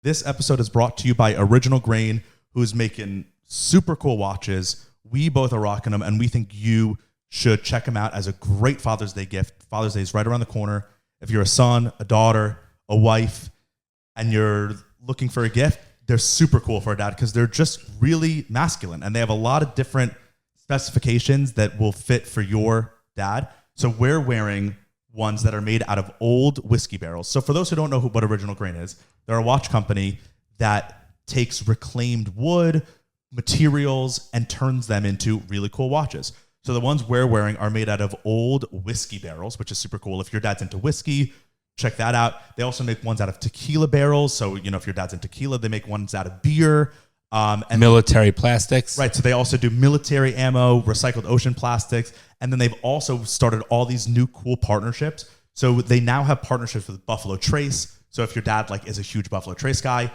This episode is brought to you by Original Grain, who's making super cool watches. We both are rocking them, and we think you should check them out as a great Father's Day gift. Father's Day is right around the corner. If you're a son, a daughter, a wife, and you're looking for a gift, they're super cool for a dad because they're just really masculine, and they have a lot of different specifications that will fit for your dad. So we're wearing ones that are made out of old whiskey barrels. So for those who don't know what Original Grain is, they're a watch company that takes reclaimed wood, materials, and turns them into really cool watches. So the ones we're wearing are made out of old whiskey barrels, which is super cool. If your dad's into whiskey, check that out. They also make ones out of tequila barrels. So, if your dad's into tequila, they make ones out of beer. And military plastics. Right. So they also do military ammo, recycled ocean plastics. And then they've also started all these new cool partnerships. So they now have partnerships with Buffalo Trace. So if your dad is a huge Buffalo Trace guy,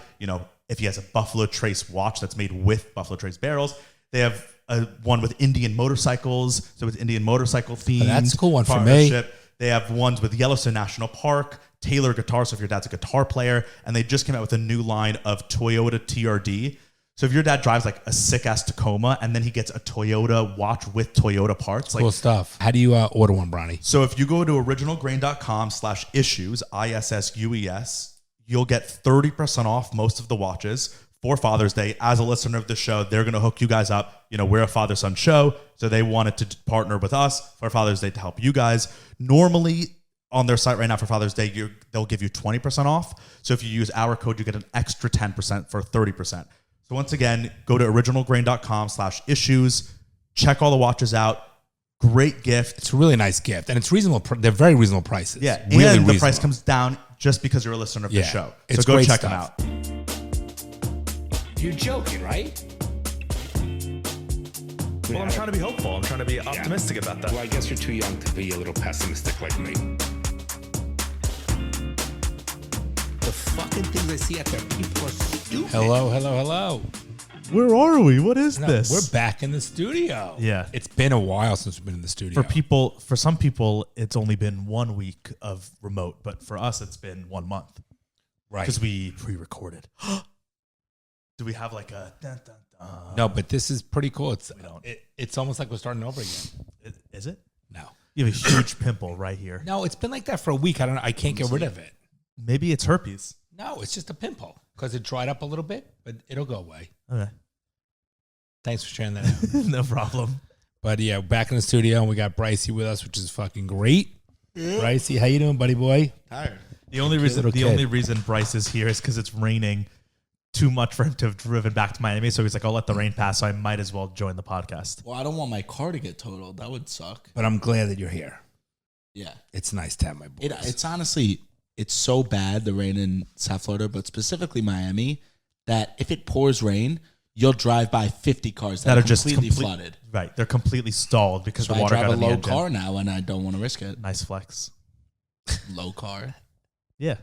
if he has a Buffalo Trace watch that's made with Buffalo Trace barrels, they have one with Indian motorcycles. So it's Indian motorcycle themed. That's a cool one for me. They have ones with Yellowstone National Park, Taylor guitars. So if your dad's a guitar player, and they just came out with a new line of Toyota TRD. So if your dad drives a sick ass Tacoma and then he gets a Toyota watch with Toyota parts, cool stuff. How do you order one, Bronny? So if you go to originalgrain.com/issues, ISSUES, you'll get 30% off most of the watches for Father's Day. As a listener of the show, they're going to hook you guys up. We're a father-son show, so they wanted to partner with us for Father's Day to help you guys. Normally, on their site right now for Father's Day, they'll give you 20% off. So if you use our code, you get an extra 10% for 30%. So once again, go to originalgrain.com/issues. Check all the watches out. Great gift. It's a really nice gift, and it's reasonable. They're very reasonable prices. Yeah, really and reasonable. The price comes down just because you're a listener of the show. So go check them out. You're joking, right? Well, I'm trying to be hopeful. I'm trying to be optimistic about that. Well, I guess you're too young to be a little pessimistic like me. The fucking things I see out there, people are stupid. Hello. Where are we? What is this? We're back in the studio. Yeah. It's been a while since we've been in the studio. For some people, it's only been 1 week of remote, but for us, it's been 1 month. Right. Because we pre-recorded. Do we have a dun, dun, dun? No, but this is pretty cool. It's almost like we're starting over again. Is it? No. You have a huge pimple right here. No, it's been like that for a week. I don't know. I can't get rid of it. Maybe it's herpes. No, it's just a pimple because it dried up a little bit, but it'll go away. Okay. Thanks for sharing that out. No problem. But yeah, back in the studio, and we got Brycey with us, which is fucking great. Brycey, how you doing, buddy boy? Tired. The only reason Bryce is here is because it's raining too much for him to have driven back to Miami. So he's like, I'll let the rain pass, so I might as well join the podcast. Well, I don't want my car to get totaled. That would suck. But I'm glad that you're here. Yeah. It's nice to have my boys. It's honestly, it's so bad, the rain in South Florida, but specifically Miami, that if it pours rain, you'll drive by 50 cars that are just completely flooded. Right. They're completely stalled because so the water got in the engine. I drive a low car now, and I don't want to risk it. Nice flex. Low car? Yeah.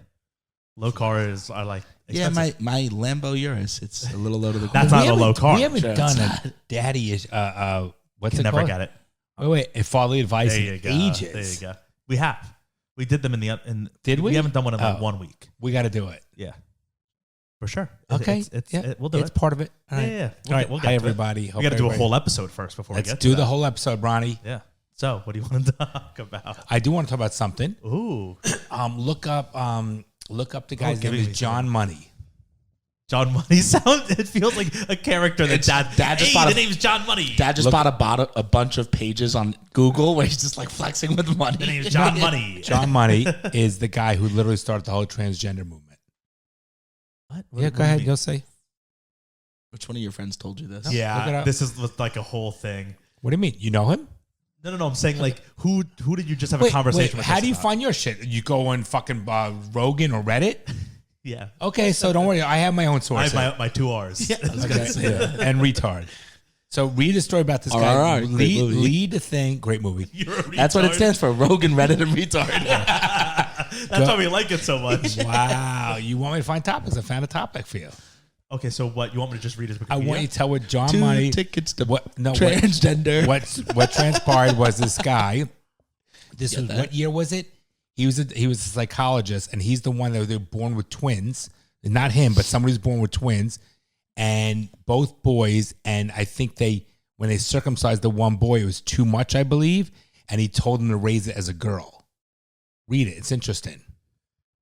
Low car is expensive. Yeah, my Lambo Urus. It's a little low to the ground. That's not a low car. We haven't done a daddy. What's it called? Never get it. Wait. A fatherly advice in ages. There you go. We have. We did them Did we? We haven't done one in 1 week. We got to do it. Yeah. For sure. Okay. We'll do it. It's part of it. All right. Yeah. All right. Hi, everybody. We got to do a whole episode first before we get to Let's do the whole episode, Bronny. Yeah. So, what do you want to talk about? I do want to talk about something. Ooh. Look up the guy's name is John Money. John Money it feels like a character that dad just bought. The name's John Money. Dad just bought a bunch of pages on Google where he's just flexing with money. The name's John Money. John Money is the guy who literally started the whole transgender movement. What? Yeah, go ahead. You'll say. Which one of your friends told you this? Yeah, this is like a whole thing. What do you mean? You know him? No. I'm saying who did you just have a conversation with? How do you find your shit? You go on fucking Rogan or Reddit? Yeah. Okay, so don't worry. I have my own source. I have my 2 R's. Yeah, I was gonna say that. And retard. So read a story about this guy. Lead the thing. Great movie. That's what it stands for. Rogan, Reddit, and retard. That's why we like it so much. Wow. You want me to find topics? I found a topic for you. Okay, so what? You want me to just read his Wikipedia? I want you to tell what John 2 Money... tickets to transgender. What transpired was this guy... What year was it? He was a psychologist, and he's the one that they were born with twins. not him, but somebody who's born with twins, and both boys. And I think when they circumcised the one boy, it was too much, I believe, and he told him to raise it as a girl. Read it; it's interesting.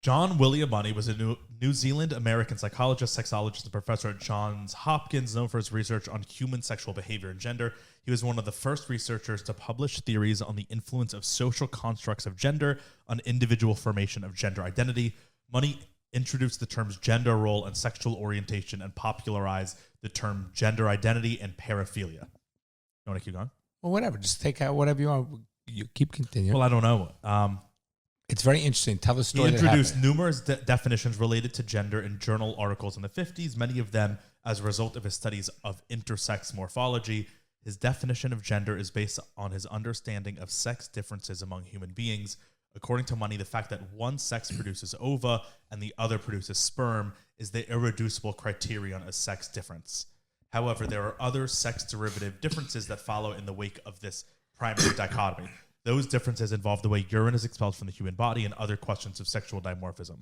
John William Money was a New Zealand American psychologist, sexologist, and professor at Johns Hopkins, known for his research on human sexual behavior and gender. He was one of the first researchers to publish theories on the influence of social constructs of gender on individual formation of gender identity. Money introduced the terms gender role and sexual orientation and popularized the term gender identity and paraphilia. You want to keep going? Well, whatever. Just take out whatever you want. You keep continuing. Well, I don't know. It's very interesting. Tell the story. He introduced numerous definitions related to gender in journal articles in the 50s, many of them as a result of his studies of intersex morphology. His definition of gender is based on his understanding of sex differences among human beings. According to Money, the fact that one sex produces ova and the other produces sperm is the irreducible criterion of sex difference. However, there are other sex derivative differences that follow in the wake of this primary dichotomy. Those differences involve the way urine is expelled from the human body and other questions of sexual dimorphism.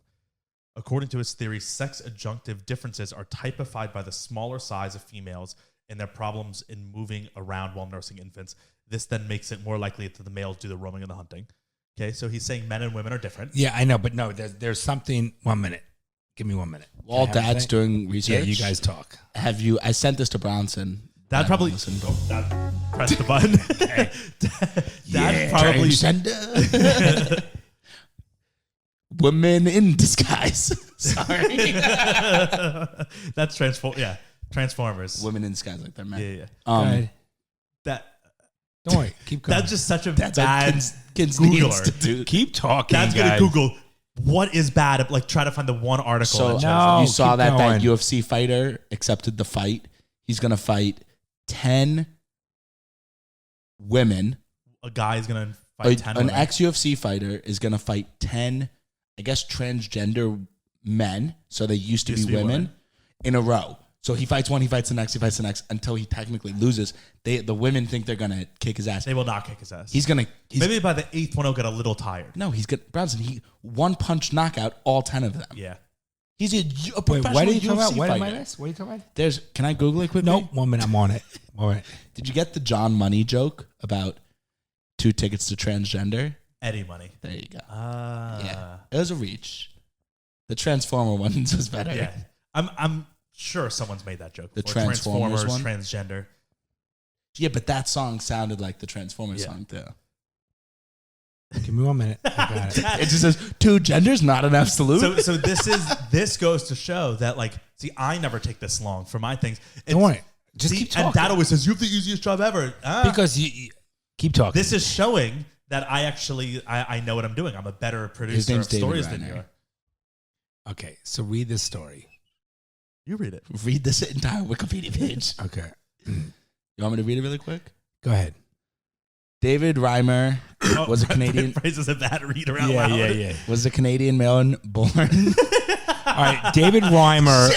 According to his theory, sex adjunctive differences are typified by the smaller size of females and their problems in moving around while nursing infants. This then makes it more likely that the males do the roaming and the hunting. Okay, so he's saying men and women are different. Yeah, I know, but no, there's something. 1 minute. Give me 1 minute. While Dad's doing research. Yeah, you guys talk. I sent this to Bronson. Dad probably press the button. Dad probably transgender. Women in disguise. Sorry. That's Transformers. Women in disguise, like they're men. Yeah. That. Don't worry. Keep going. That's just such a That's bad kids Googler. Keep talking. Dad's gonna Google what is bad. Like try to find the one article. So No, you saw keep that going. UFC fighter accepted the fight. He's gonna fight 10 women. A guy is gonna fight 10 An women. ex-UFC fighter is gonna fight 10, I guess, transgender men. So they used to be women in a row. So he fights one, he fights the next, until he technically loses. The women think they're gonna kick his ass. They will not kick his ass. Maybe by the 8th one he'll get a little tired. No, he's good. Bronson, he one punch knockout all 10 of them. Yeah. He's a Wait, professional what are you talking UFC about? What am I fighter. this? What are you talking about? Can I Google it quickly? Nope. 1 minute. I'm on it. All right. Did you get the John Money joke about 2 tickets to transgender? Eddie Money. There you go. Yeah. It was a reach. The Transformer ones was better. Yeah. I'm sure someone's made that joke. The before. Transformers one? Transgender. Yeah, but that song sounded like the Transformers song too. Give me 1 minute. I got it. It just says 2 genders, not an absolute. So this goes to show that I never take this long for my things. Don't worry. Just keep talking. And Dad always says you have the easiest job ever. Because you keep talking. This is showing that I know what I'm doing. I'm a better producer His name's of stories David than you Reiner. are. Okay, so read this story. You read it. Read this entire Wikipedia page. Okay. You want me to read it really quick? Go ahead. David Reimer was a Canadian. Bryce is a bad reader out loud. Yeah. Was a Canadian man born. All right, David Reimer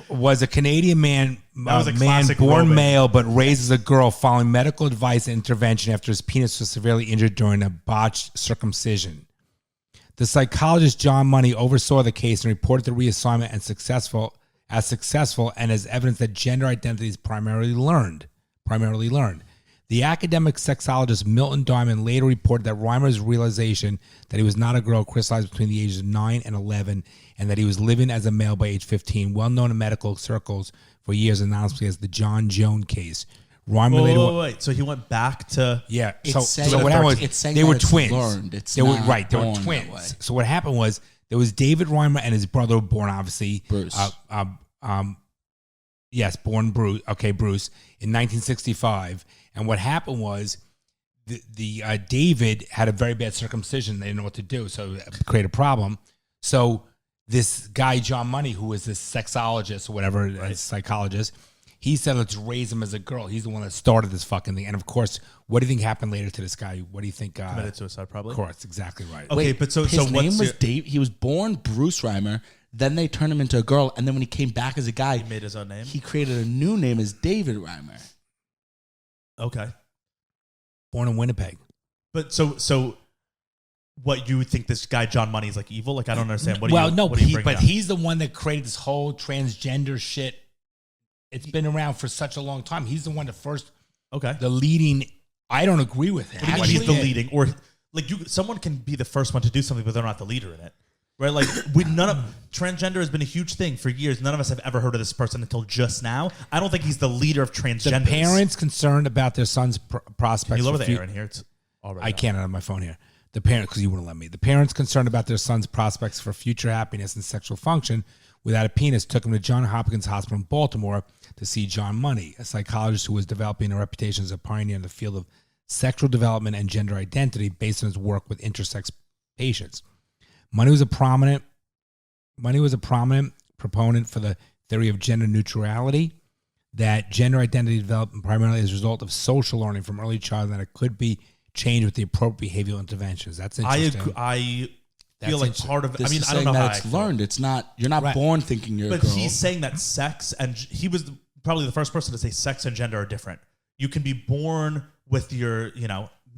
was a Canadian man, was a man classic born Robin. male but raised as a girl following medical advice and intervention after his penis was severely injured during a botched circumcision. The psychologist John Money oversaw the case and reported the reassignment as successful and as evidence that gender identity is primarily learned. The academic sexologist Milton Diamond later reported that Reimer's realization that he was not a girl crystallized between the ages of 9 and 11 and that he was living as a male by age 15, well known in medical circles for years anonymously as the John Jones case. Reimer Wait. So he went back to... Yeah. It's saying So what that happened was it's saying they that were it's twins. learned. It's They were not right. They were born that way. twins. So what happened was there was David Reimer and his brother were born, obviously. Bruce. Yes, born Bruce. Okay, Bruce in 1965. And what happened was the David had a very bad circumcision. They didn't know what to do, so it created a problem. So this guy John Money, who was this sexologist or whatever, a psychologist, he said, let's raise him as a girl. He's the one that started this fucking thing. And of course, what do you think happened later to this guy? What do you think? Committed suicide, probably. Of course, exactly right. Okay, Wait, but so his name what's was Dave. He was born Bruce Reimer. Then they turned him into a girl, and then when he came back as a guy, he made his own name? he created a new name as David Reimer. Okay. Born in Winnipeg. But so what you think this guy John Money is like evil. Like I don't understand. What but he's the one that created this whole transgender shit. It's been around for such a long time. He's the one that first. Okay. The leading. I don't agree with it. What do you mean he's the leading, or like someone can be the first one to do something, but they're not the leader in it, right? Like transgender has been a huge thing for years. None of us have ever heard of this person until just now. I don't think he's the leader of transgender. The parents concerned about their son's prospects. Can you lower the air in here? It's already. I can't on my phone here. The parent, because you wouldn't let me. The parents concerned about their son's prospects for future happiness and sexual function without a penis took him to Johns Hopkins Hospital in Baltimore to see John Money, a psychologist who was developing a reputation as a pioneer in the field of sexual development and gender identity based on his work with intersex patients. Money was a prominent proponent for the theory of gender neutrality, that gender identity developed primarily as a result of social learning from early childhood, and it could be changed with the appropriate behavioral interventions. That's interesting. I feel like part of. This I mean, is I don't know that how it's learned. It's not. You're not born thinking you're a girl. But he's saying that sex and he was probably the first person to say sex and gender are different. You can be born with your,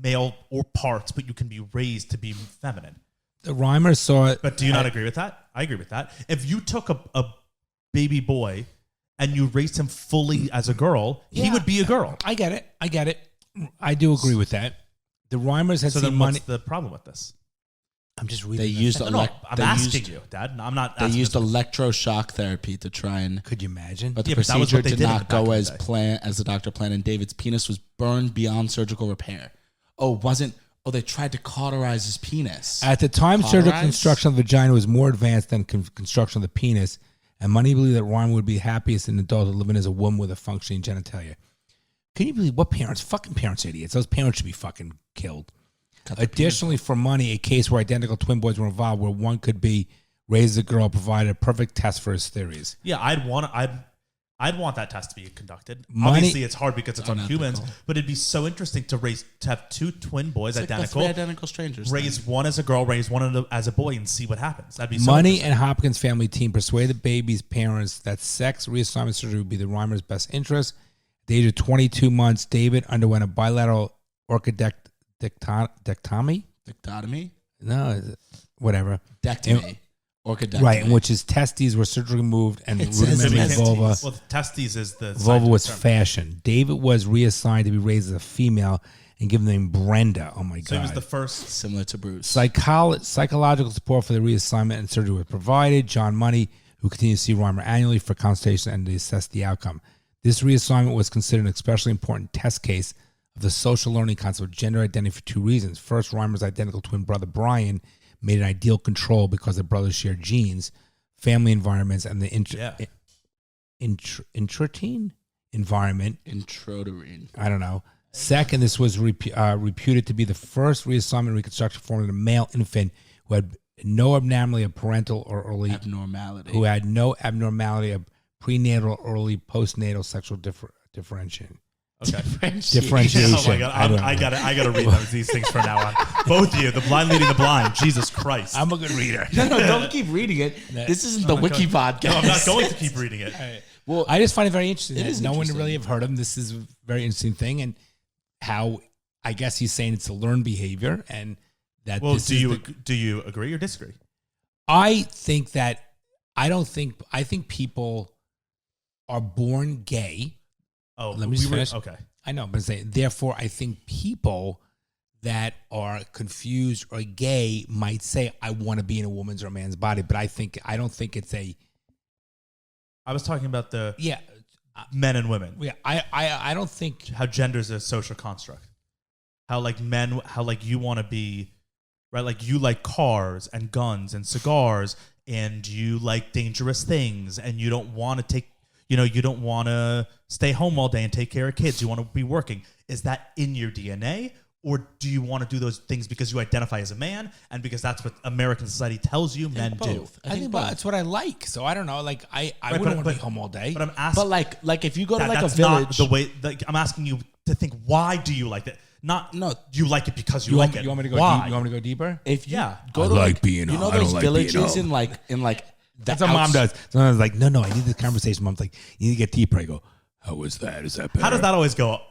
male or parts, but you can be raised to be feminine. The Reimer saw it. But do you not agree with that? I agree with that. If you took a baby boy and you raised him fully as a girl, he would be a girl. I get it. I do agree with that. The Reimers had so seen then money. What's the problem with this? I'm just reading. They used I'm asking you, Dad. I'm not. They used electroshock therapy to try and. Could you imagine? But the procedure did not go as the doctor planned, and David's penis was burned beyond surgical repair. They tried to cauterize his penis. At the time, surgical construction of the vagina was more advanced than construction of the penis, and many believe that Reimer would be happiest in adulthood living as a woman with a functioning genitalia. Can you believe what parents? Fucking parents are idiots. Those parents should be fucking killed. Additionally, for money, a case where identical twin boys were involved, where one could be raised as a girl, provided a perfect test for his theories. Yeah, I'd want that test to be conducted. Obviously, it's hard because it's on humans, but it'd be so interesting to have two twin boys, it's identical, like identical strangers. Raise one as a girl, raise one as a boy, and see what happens. That'd be so Money and Hopkins family team persuaded the baby's parents that sex reassignment surgery would be the Reimer's best interest. At the age of 22 months, David underwent a bilateral orchidectomy? Dictotomy? No, whatever. Dectomy. Orchidectomy. Right, in which his testes were surgically removed and rudimentary vulva. Well, testes is the vulva was term. fashioned. David was reassigned to be raised as a female and given the name Brenda. Oh my God. So he was the first. Similar to Bruce. Psychological support for the reassignment and surgery was provided. John Money, who continued to see Reimer annually for consultation and to assess the outcome. This reassignment was considered an especially important test case of the social learning concept of gender identity for two reasons. First, Reimer's identical twin brother Brian made an ideal control because the brothers shared genes, family environments, and the intrauterine environment. Intrauterine. I don't know. Second, this was reputed to be the first reassignment reconstruction formed in a male infant who had no abnormality of parental or early abnormality. Who had no abnormality of prenatal, early, postnatal sexual differentiation. Okay. Differentiation. Oh my God. I gotta read these things from now on. Both of you, the blind leading the blind. Jesus Christ. I'm a good reader. No, don't keep reading it. This isn't the Wiki podcast. No, I'm not going to keep reading it. Well, I just find it very interesting. It is no interesting. one really have heard of him. This is a very interesting thing, and how I guess he's saying it's a learned behavior, and that. Well, this do you agree or disagree? I think that I think people are born gay. Oh, let me just finish. Okay. I know, but therefore, I think people that are confused or gay might say, "I want to be in a woman's or a man's body," but I don't think it's a. I was talking about the Yeah, men and women. yeah. I don't think How gender is a social construct. How like men, how like you want to be, right? Like you like cars and guns and cigars, and you like dangerous things, and you don't want to take. You don't want to stay home all day and take care of kids. You want to be working. Is that in your DNA? Or do you want to do those things because you identify as a man and because that's what American society tells you men do? I think that's what I like. So I don't know. Like I wouldn't want to be home all day. But I'm asking. But like if you go to like a that's village, not the way. Like, I'm asking you to think. Why do you like that? Do you like it because you like it? You want me to go? Why? You want me to go deeper? if you Yeah. go I to like being you know home. I don't those like being villages home. in like That's what mom does. Sometimes like, no, I need this conversation. Mom's like, you need to get deeper. I go, how was that? Is that better? How does that always go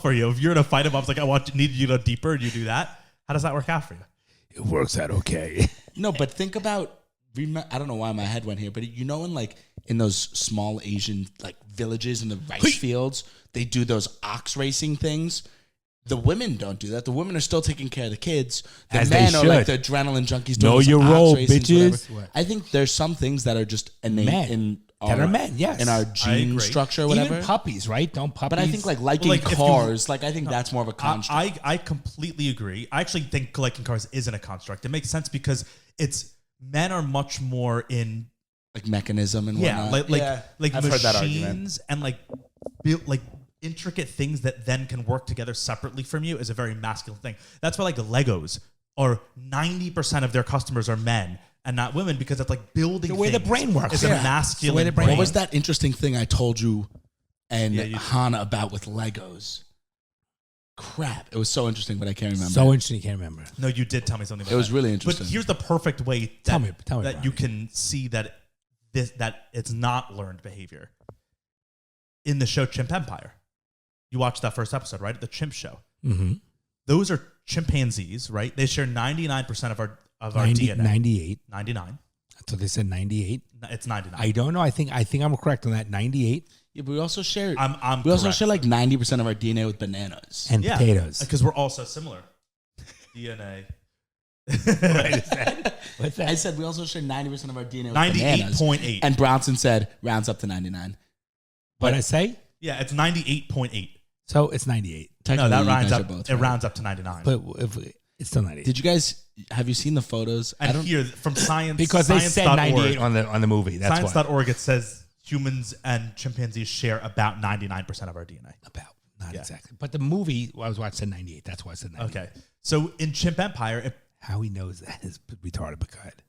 for you? If you're in a fight and mom's like, need you to go deeper, and you do that. How does that work out for you? It works out okay. No, but think about. I don't know why my head went here, but in those small Asian like villages in the rice fields, they do those ox racing things. The women don't do that. The women are still taking care of the kids. The As men they are like should. the adrenaline junkies. Doing Know those your ox role, racings, bitches. whatever. I think there's some things that are just innate Men. in That are men, yes. in our I gene agree. structure, or whatever. Even puppies, right? Don't puppies? But I think like liking Like, if you- cars, I think that's more of a construct. I completely agree. I actually think liking cars isn't a construct. It makes sense because men are much more in like mechanism and yeah, whatnot. like I've heard that argument. machines and like intricate things that then can work together separately from you is a very masculine thing. That's why like Legos are 90% of their customers are men and not women because it's like building The way the things brain works. is Yeah. a It's the way masculine the brain brain. What was that interesting thing I told you and Yeah, you- Hannah about with Legos? Crap. It was so interesting, but I can't remember. So interesting, you can't remember. No, you did tell me something about It was that. really interesting. But here's the perfect way that, Tell me, that you Brian. can see that that it's not learned behavior. In the show Chimp Empire, you watched that first episode, right? The chimp show. Mm-hmm. Those are chimpanzees, right? They share 99% of our DNA. 98. 99. So they said 98. It's 99. I don't know. I think I'm correct on that. 98 Yeah, but we also share. I'm we also correct. share like 90% of our DNA with bananas. and potatoes. because we're all so similar. DNA. What's that? I said we also share 90% of our DNA with bananas. 98.8. And Brownson said rounds up to 99. What'd I say? Yeah, it's 98.8. So it's 98. No, Technically, that you rounds guys up. are both It right. rounds up to 99. But if it's still 98. Did you guys have you seen the photos? And here from science because they said 98 science.org, on the movie. That's why. Science.org, it says humans and chimpanzees share about 99% of our DNA. About. Not Yeah. exactly. But the movie I was watching said 98. That's why I said 98. Okay. So in Chimp Empire, How he knows that is retarded, but go ahead.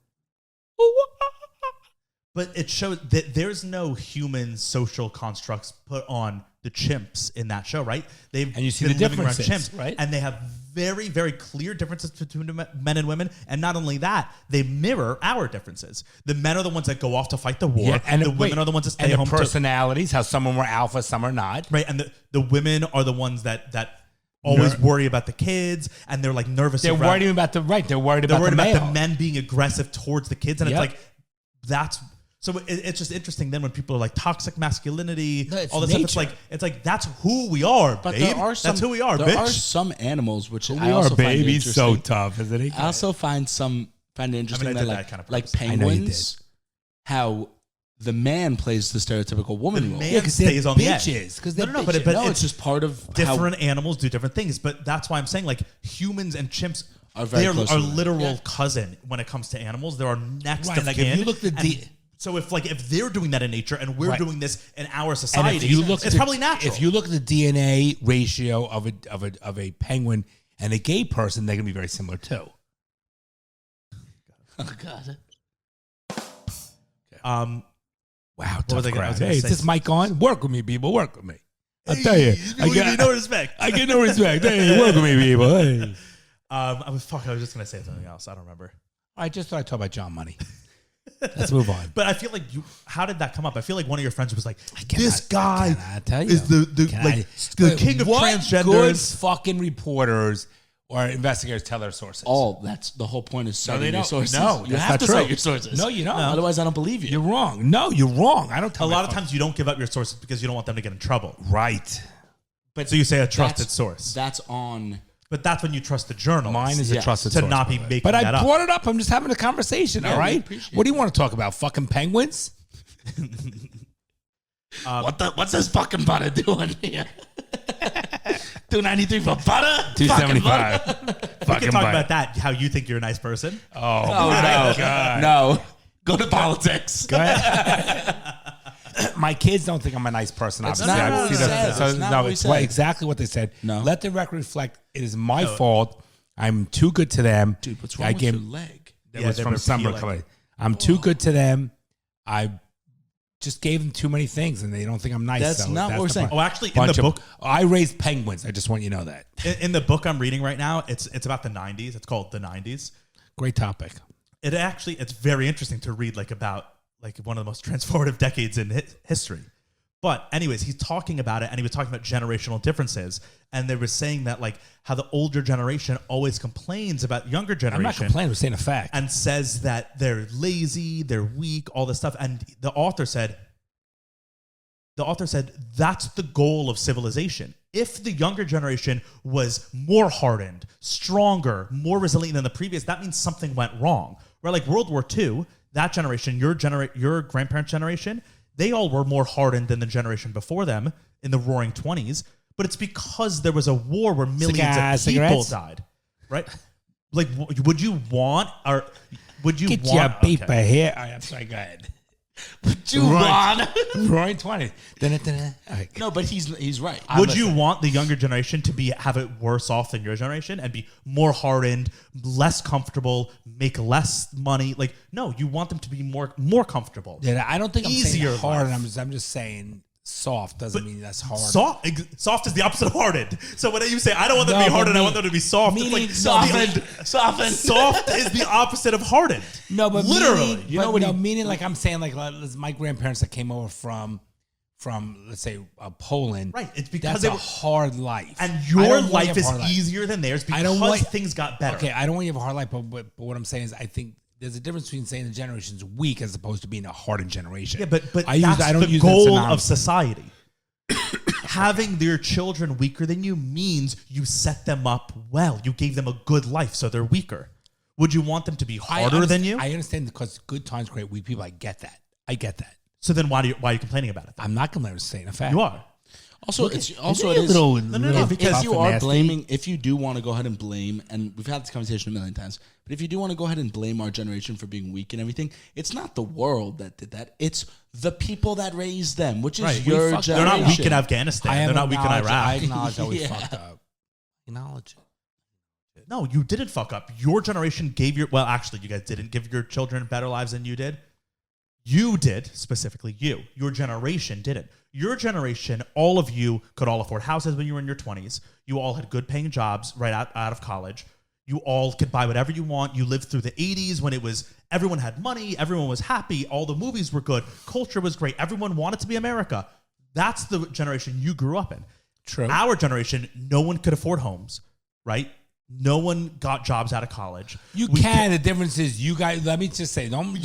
but it shows that there's no human social constructs put on the chimps in that show, right? They've And you see been the living around differences, chimps, right? And they have very, very clear differences between men and women. And not only that, they mirror our differences. The men are the ones that go off to fight the war. and the women are the ones that stay and the home. personalities, how some are alpha, some are not. Right, and the women are the ones that always worry about the kids, and they're like nervous. They're around- worried about the right. They're worried They're about worried the about male. the men being aggressive towards the kids, and Yep. it's like that's so. It's just interesting. Then when people are like toxic masculinity, No, it's all this stuff, nature. it's like that's who we are, But babe. there are some, that's who we are, there bitch. are some animals which We I are, also find baby. interesting. So tough, isn't he? I also find it interesting I that did like, that kind of like purpose. I know you penguins, how the man plays the stereotypical woman The role. man- Yeah, because they're stays on the edge. bitches. Because No, they're no, no, but bitches. No, it's just part of how Different animals do different things, but that's why I'm saying like humans and chimps Are very they are close our to them. literal Yeah. cousin when it comes to animals. They're our next Right, of like, if kin. you look at And the- so if they're doing that in nature and we're Right. doing this in our And society, if you look it's at the- probably natural. If you look at the DNA ratio of a penguin and a gay person, they're gonna be very similar too. Oh God. Wow, was tough I gonna- I was crowd. gonna Hey, is say this mic on? Work with me, people. Work with me. I tell you, I get no respect. I get no respect. Hey, work with me, people. Hey. I was just gonna say something else. I don't remember. I just thought I'd talk about John Money. Let's move on. But I feel like how did that come up? I feel like one of your friends was like, Can "This guy can I tell you? is the Can like I- the king of what Good transgenders." fucking reporters or investigators tell their sources. That's the whole point is No, citing they your don't. sources. No, you that's have not to true. cite your sources. No, you don't. Otherwise, I don't believe you. You're wrong. No, you're wrong. I don't A tell lot of times you don't give up your sources because you don't want them to get in trouble. Right. But so you say a trusted That's- source. That's on. But that's when you trust the journalist. Mine is Yeah. a trusted to source. not be by the way. making But that I up. brought it up. I'm just having a conversation, Yeah, all we right? appreciate What do you want to talk about? Fucking penguins? What's this fucking butter doing here? 293 for butter? 275. We can talk about that. How you think you're a nice person. Oh, Oh, my no. God. No. Go to politics. Go ahead. My kids don't think I'm a nice person. That's Obviously, not I what see we that- said. so, That's not no, what we it's said. exactly what they said. No. Let the record reflect. It is my fault. I'm too good to them. Dude, what's wrong I with gave, your leg? That Yeah, was they from were Summer peeling. Clay. I'm too good to them. I just gave them too many things, and they don't think I'm nice. That's so not what we're the saying. point. Oh, actually, in Bunch the of- book, I raised penguins. I just want you to know that. in the book I'm reading right now, it's about the 90s. It's called The 90s. Great topic. It's very interesting to read about one of the most transformative decades in history. But anyways, he's talking about it, and he was talking about generational differences, and they were saying that like how the older generation always complains about younger generation. I'm not complaining. We're saying a fact. And says that they're lazy, they're weak, all this stuff. And the author said that's the goal of civilization. If the younger generation was more hardened, stronger, more resilient than the previous, that means something went wrong. Where like World War II, that generation, your grandparents' generation, they all were more hardened than the generation before them in the Roaring 20s. But it's because there was a war where millions of people died, right? Like, would you want Get your paper here? All right, I'm sorry. Go ahead. Would you want? Roaring 20s. Right. No, but he's right. Would you want the younger generation to have it worse off than your generation and be more hardened, less comfortable, make less money? Like, no, you want them to be more comfortable. Yeah, I don't think I'm Easier saying hard. life. I'm just saying soft doesn't mean that's hard. Soft is the opposite of hardened. So when you say I don't want them to be hardened, I want them to be soft. It's like softened. Soft is the opposite of hardened. No, but literally, meaning like I'm saying like my grandparents that came over from let's say Poland. Right, it's because that's a hard life, and your life is easier than theirs because things got better. Okay, I don't want you to have a hard life, but what I'm saying is I think there's a difference between saying the generation's weak as opposed to being a hardened generation. Yeah, but I don't use the goal of society. Having their children weaker than you means you set them up well. You gave them a good life, so they're weaker. Would you want them to be harder than you? I understand because good times create weak people. I get that. So then why are you complaining about it? I'm not complaining. I'm saying a fact. You are. Also, because you are blaming, if you do want to go ahead and blame, and we've had this conversation a million times, but if you do want to go ahead and blame our generation for being weak and everything, it's not the world that did that. It's the people that raised them, which is your generation. They're not weak in Afghanistan. They're not weak in Iraq. I acknowledge that we fucked up. Acknowledge it. No, you didn't fuck up. Your generation gave you guys didn't give your children better lives than you did. You did, specifically you. Your generation didn't. Your generation, all of you could all afford houses when you were in your 20s. You all had good paying jobs right out of college. You all could buy whatever you want. You lived through the 80s when everyone had money, everyone was happy, all the movies were good, culture was great, everyone wanted to be America. That's the generation you grew up in. True. Our generation, no one could afford homes, right? No one got jobs out of college. The difference is you guys. Let me just say, don't.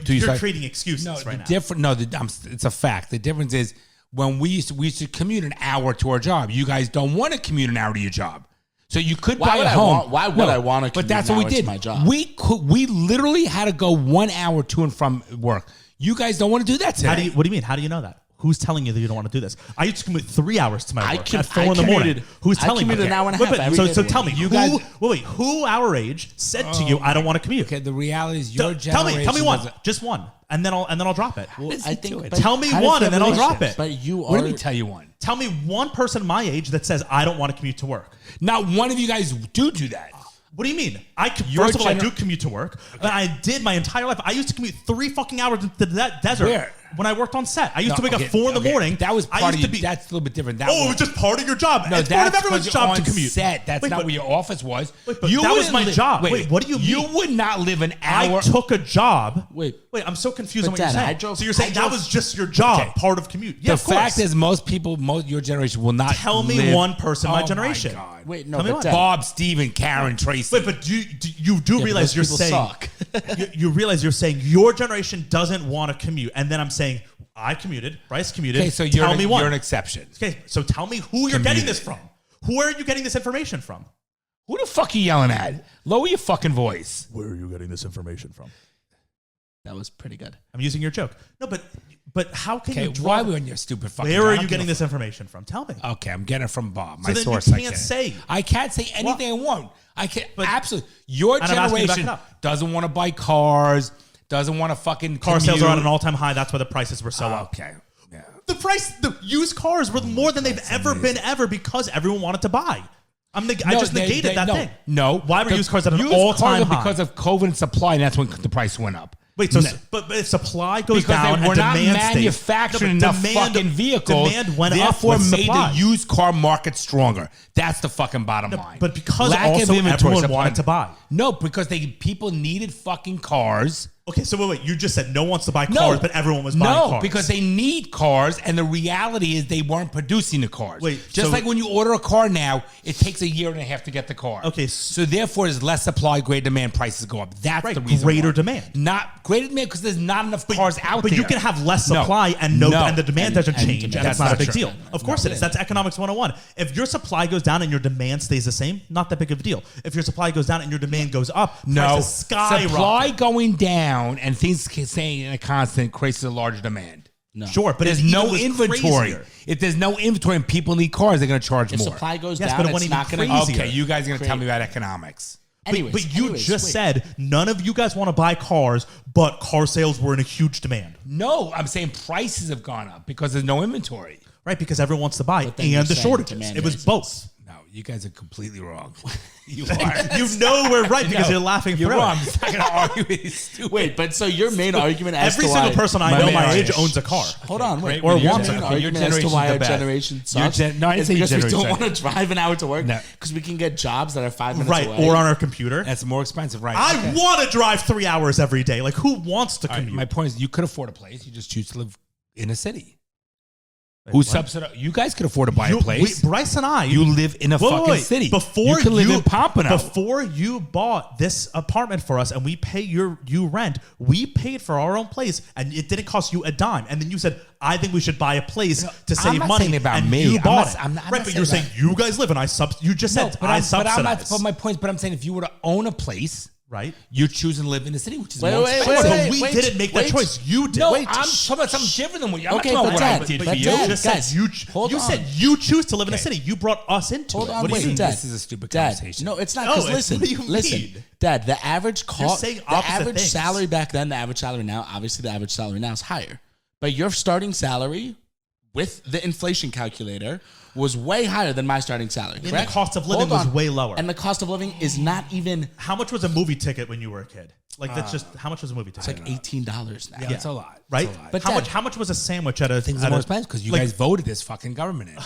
You're creating excuses right now. It's a fact. The difference is when we used to commute an hour to our job. You guys don't want to commute an hour to your job, so you could buy a home. Why would I want to? But that's what we did. My job. We literally had to go 1 hour to and from work. You guys don't want to do that today. What do you mean? How do you know that? Who's telling you that you don't want to do this? I used to commute 3 hours to my work at 4 in the morning. Who's telling you? I commuted an hour and a half. So tell me, you guys. Who our age said to you, "I don't want to commute"? Okay, the reality is your generation. Tell me one, just one, and then I'll drop it. Well, I think. Tell me one, and then I'll drop it. But you are. What do you tell you one? Tell me one person my age that says I don't want to commute to work. Not one of you guys do that. What do you mean? First of all, I do commute to work. Okay. I did my entire life. I used to commute 3 fucking hours into that desert. Where? When I worked on set. I used to wake up 4 in the morning. That was part of you. That's a little bit different. It was just part of your job. No, it's part of that's everyone's job to commute. Set. That's not where your office was. That was my job. Wait, what do you mean? You would not live an hour. I took a job. Wait, I'm so confused on what you're saying. So you're saying that was just your job, part of commute. Yeah, the fact is, most people, your generation will not tell me one person my generation. My God. Wait, no, but Bob, Steven, Karen, Tracy. Wait, but you do realize you're saying you realize you're saying your generation doesn't want to commute, and then I'm saying I commuted, Bryce commuted. Okay, so you're an exception. Okay, so tell me who you're getting this from. Who are you getting this information from? Who the fuck are you yelling at? Lower your fucking voice. Where are you getting this information from? That was pretty good. I'm using your joke. No, but how can you draw? Why are we on your stupid fucking? Where are you getting this information from? Tell me. Okay, I'm getting it from Bob. My so source. You can't say. I can't say anything I want. I can't. Absolutely. Your generation doesn't want to buy cars. Doesn't want to fucking car sales are at an all-time high. That's why the prices were so up. Okay. Yeah. The used cars were more than they've ever been because everyone wanted to buy. I just negated that thing. No. Why were used cars at an all-time high? Because of COVID and supply, and that's when the price went up. Wait, but if supply goes because down they were and not demand manufacturing enough fucking vehicles, demand went therefore up with made supply. the used car market stronger. That's the fucking bottom line. But because also everyone wanted to buy. No, because people needed fucking cars. Okay, so wait. You just said no one wants to buy cars, but everyone was buying cars. No, because they need cars, and the reality is they weren't producing the cars. Wait, just so- like when you order a car now, it takes a year and a half to get the car. Okay, so therefore, there's less supply, greater demand, prices go up. That's Right, the reason. greater why. demand. Not greater demand because there's not enough cars out But there. you can have less supply and the demand doesn't and change, and demand. it's not a big That's deal. not true. Of course it is. That's economics 101. If your supply goes down and your demand stays the same, not that big of a deal. If your supply goes down and your demand goes up, prices skyrocket. supply going down and things staying in a constant creates a larger demand. No. Sure, but There's it no was inventory. crazier. If there's no inventory and people need cars, they're going to charge If more. supply goes Yes, down, but it won't it's even not going crazy. to. Okay, you guys are going to tell me about economics. But you just said none of you guys want to buy cars, but car sales were in a huge demand. No, I'm saying prices have gone up because there's no inventory. Right, because everyone wants to buy, then you're and the saying shortages. demand It was raises. both. No, you guys are completely wrong. You are. You know we're right because No, you're laughing You're through wrong. it. I'm just not going to argue with you. Stupid. Wait, but so your main argument as Every to single why, person I My know main my age argument- owns a car. Hold on, wait. Or your wants main it. Okay, your argument as to generation's why the our best. generation Your sucks no, I didn't is say your because we generation don't sucks. want to drive an hour to work No. because we can get jobs that are 5 minutes Right, away. or on our computer. That's more expensive, right? I Okay. want to drive 3 hours every day. Like, who wants to All right, commute? my point is, you could afford a place. You just choose to live in a city. Wait, Who what? subsidize? You guys could afford to buy a You- place. Bryce and I. You live in a fucking city. Before you can live in Pompano. Before you bought this apartment for us and we pay you rent, we paid for our own place and it didn't cost you a dime. And then you said, I think we should buy a place to I'm save not money. saying about and me. you I'm bought not- it. I'm not right, but saying you're saying that. you guys live and you just said I subsidize. But my point. But I'm saying if you were to own a place, right? you're choosing to live in the city, which is Wait, more wait, expensive. But we wait, didn't make that wait. choice. You did. No, Wait, I'm talking about something different than what you. I'm Okay, not talking but about what I Dad, did but for you. you Dad, just guys, said hold you on. said you choose to live in a city. You brought us into Hold it. on, What do wait, you mean? Dad. This is a stupid Dad, conversation. no, it's not. No, Because it's- listen, what do you listen, mean? Dad. The average cost, saying the opposite average things. salary back then, the average salary now. Obviously, the average salary now is higher. But your starting salary with the inflation calculator was way higher than my starting salary. And Correct? the cost of living Hold was on. way lower. And the cost of living is not even. How much was a movie ticket when you were a kid? Like that's just how much was a movie ticket? It's like $18 now. Yeah, it's a lot. right? It's a lot. But how Dad- much? How much was a sandwich at a? Things at are more a- expensive because you like, guys voted this fucking government in.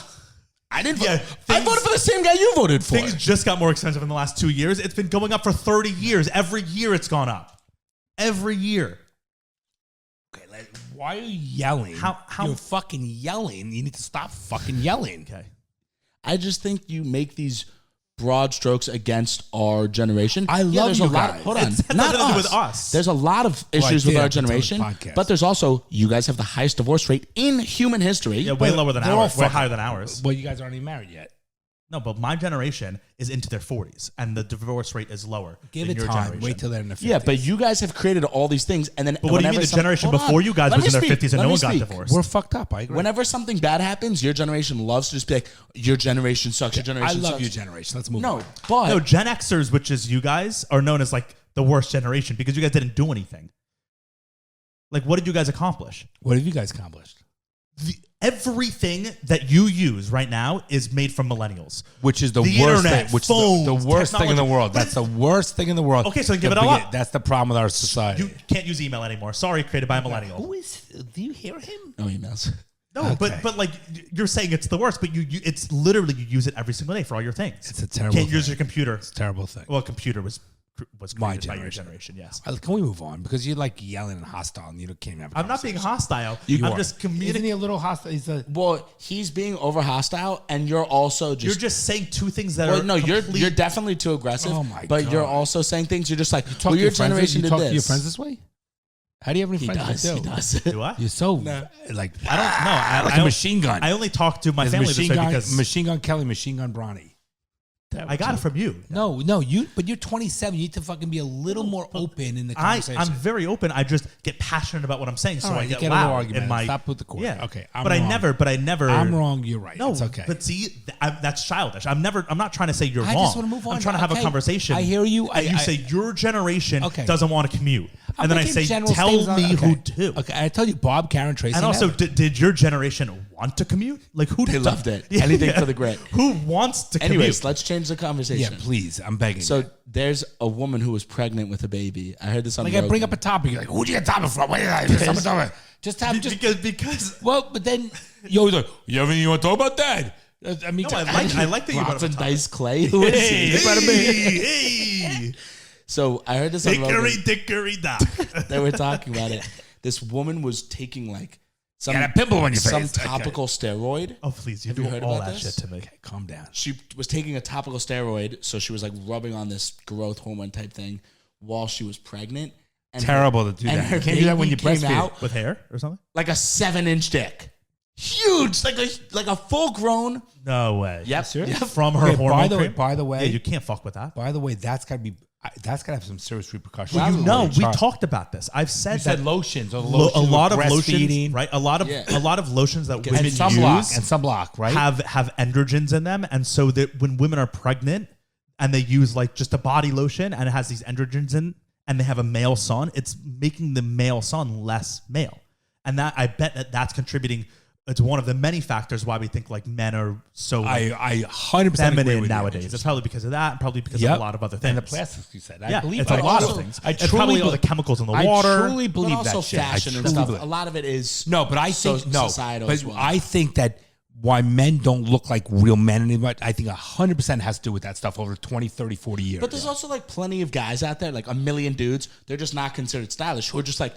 I didn't. Yeah, I things- voted for the same guy you voted for. Things just got more expensive in the last 2 years. It's been going up for 30 years. Every year it's gone up. Every year. Okay, why are you yelling? How- You're fucking yelling. You need to stop fucking yelling. Okay. I just think you make these broad strokes against our generation. I love there's you a lot. guys. Hold on, It's- it has not nothing to do us. with us. There's a lot of I issues with did our up until this generation, podcast. but there's also you guys have the highest divorce rate in human history. Yeah, way lower than They're all ours. Way fucking- higher than ours. Well, you guys aren't even married yet. No, but my generation is into their 40s, and the divorce rate is lower. Give than it your time. generation. Wait till they're in the 50s. Yeah, but you guys have created all these things, and then. But what do you mean the generation before you guys was in their 50s and no one got divorced? We're fucked up. I agree. Whenever something bad happens, your generation loves to just be like, "Your generation sucks. Your I generation love sucks." your generation. Let's move No, on. but No, Gen Xers, which is you guys, are known as like the worst generation because you guys didn't do anything. Like, what did you guys accomplish? What have you guys accomplished? Everything that you use right now is made from millennials. Which is the The worst internet, thing. Which phones, is the worst thing in the technology. world. That's the worst thing in the world. Okay, so then give The it all begin- up. That's the problem with our society. You can't use email anymore. Sorry, created by a millennial. Who is? Do you hear him? no emails. No, Okay. but like you're saying it's the worst, but you it's literally you use it every single day for all your things. It's a terrible Can't use thing. your computer. It's a terrible thing. Well, computer was My created by your generation. generation. Yes, Can we move on? Because you're like yelling and hostile, and you can't even have. A I'm not being conversation. hostile. You I'm are. just Isn't he communicating. a little hostile? He's a. Well, he's being over hostile, and you're also You're just. just saying two things that Well, are no, you're complete- definitely too aggressive. Oh my but you're God. also saying things. You're just like, Talk well, to your friends- generation you did talk this. to your friends this way? How do you have any He friends does. that He do? does. Do I? You're so like I don't know. like a machine gun. I only talk to my There's family this machine way gun, because machine gun Kelly, machine gun Bronny. I got it from you. No, but you're 27. You need to fucking be a little more open in the I'm conversation. very open. I just get passionate about what I'm saying, so All right, I you get get a little loud argument. in my. Stop with the court. Yeah, Okay, I'm but wrong. I never. I'm wrong. You're right. No, It's okay. But see, that's childish. I'm not trying to say you're I wrong. just wanna move on. I'm trying to have a Okay. conversation. I hear you. And you I- say your generation Okay. doesn't want to commute, I'm and then I making say, general tell statements me on- who okay. to. Okay, I told you, Bob, Karen, Tracy, And also, Evan. did your generation want to commute? Like who? They loved it. Anything for the grit. Who wants to Anyways, commute? let's change the conversation. Yeah, please. I'm begging. So you. there's a woman who was pregnant with a baby. I heard this on Like, I bring Rogan. up a topic. You're like, who'd you get topic from? What did someone tell me? Just have just. because Well, but then you always like, you want to talk about that? I mean, no, I like that you brought up Bronson a topic. Dice Clay. Who is he? Hey, hey. So I heard this on Hickory Rogan. dickory dock. They were talking about it. This woman was taking like some Got a pimple on your some face. topical steroid. Oh, please. You Have you do heard all about that this? shit to me. Okay, calm down. She was taking a topical steroid, so she was like rubbing on this growth hormone type thing while she was pregnant. And Terrible to do and that. her You can't do that when you baby came breastfeed. out With hair or something? like a 7-inch dick, huge, like a full grown. No way. Yep. Serious? Yep. From her Okay, hormone cream? by the way, Yeah, you can't fuck with that. that's gotta have some serious repercussions. Well, you know, we Charlie, talked about this. I've said You said that lotions, or a lotions lot of with lotions, breastfeeding, right? A lot of lotions that women and use sunblock, right? have androgens in them, and so that when women are pregnant and they use like just a body lotion and it has these androgens in, and they have a male son, it's making the male son less male, and that I bet that's contributing. It's one of the many factors why we think like men are so I 100% agree feminine with nowadays. you. It's probably because of that, and probably because Yep. of a lot of other things. And the plastics you said. I Yeah, believe it's that. a lot also- of things. I It's probably all the chemicals in the water. I truly But believe also that shit. fashion I and truly stuff. believe it. A lot of it is No, but I think societal But as well. I think that why men don't look like real men anymore, I think 100% has to do with that stuff over 20, 30, 40 years. But there's also like plenty of guys out there, like a million dudes. They're just not considered stylish. Who are just like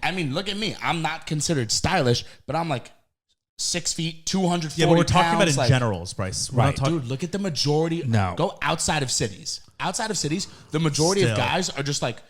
I mean, look at me. I'm not considered stylish, but I'm like 6 feet, 240 Yeah, but we're talking about pounds, in like, generals, Bryce. We're not Right. talking- Dude, look at the majority. No. Go outside of cities. Outside of cities, the majority Still. of guys are just like,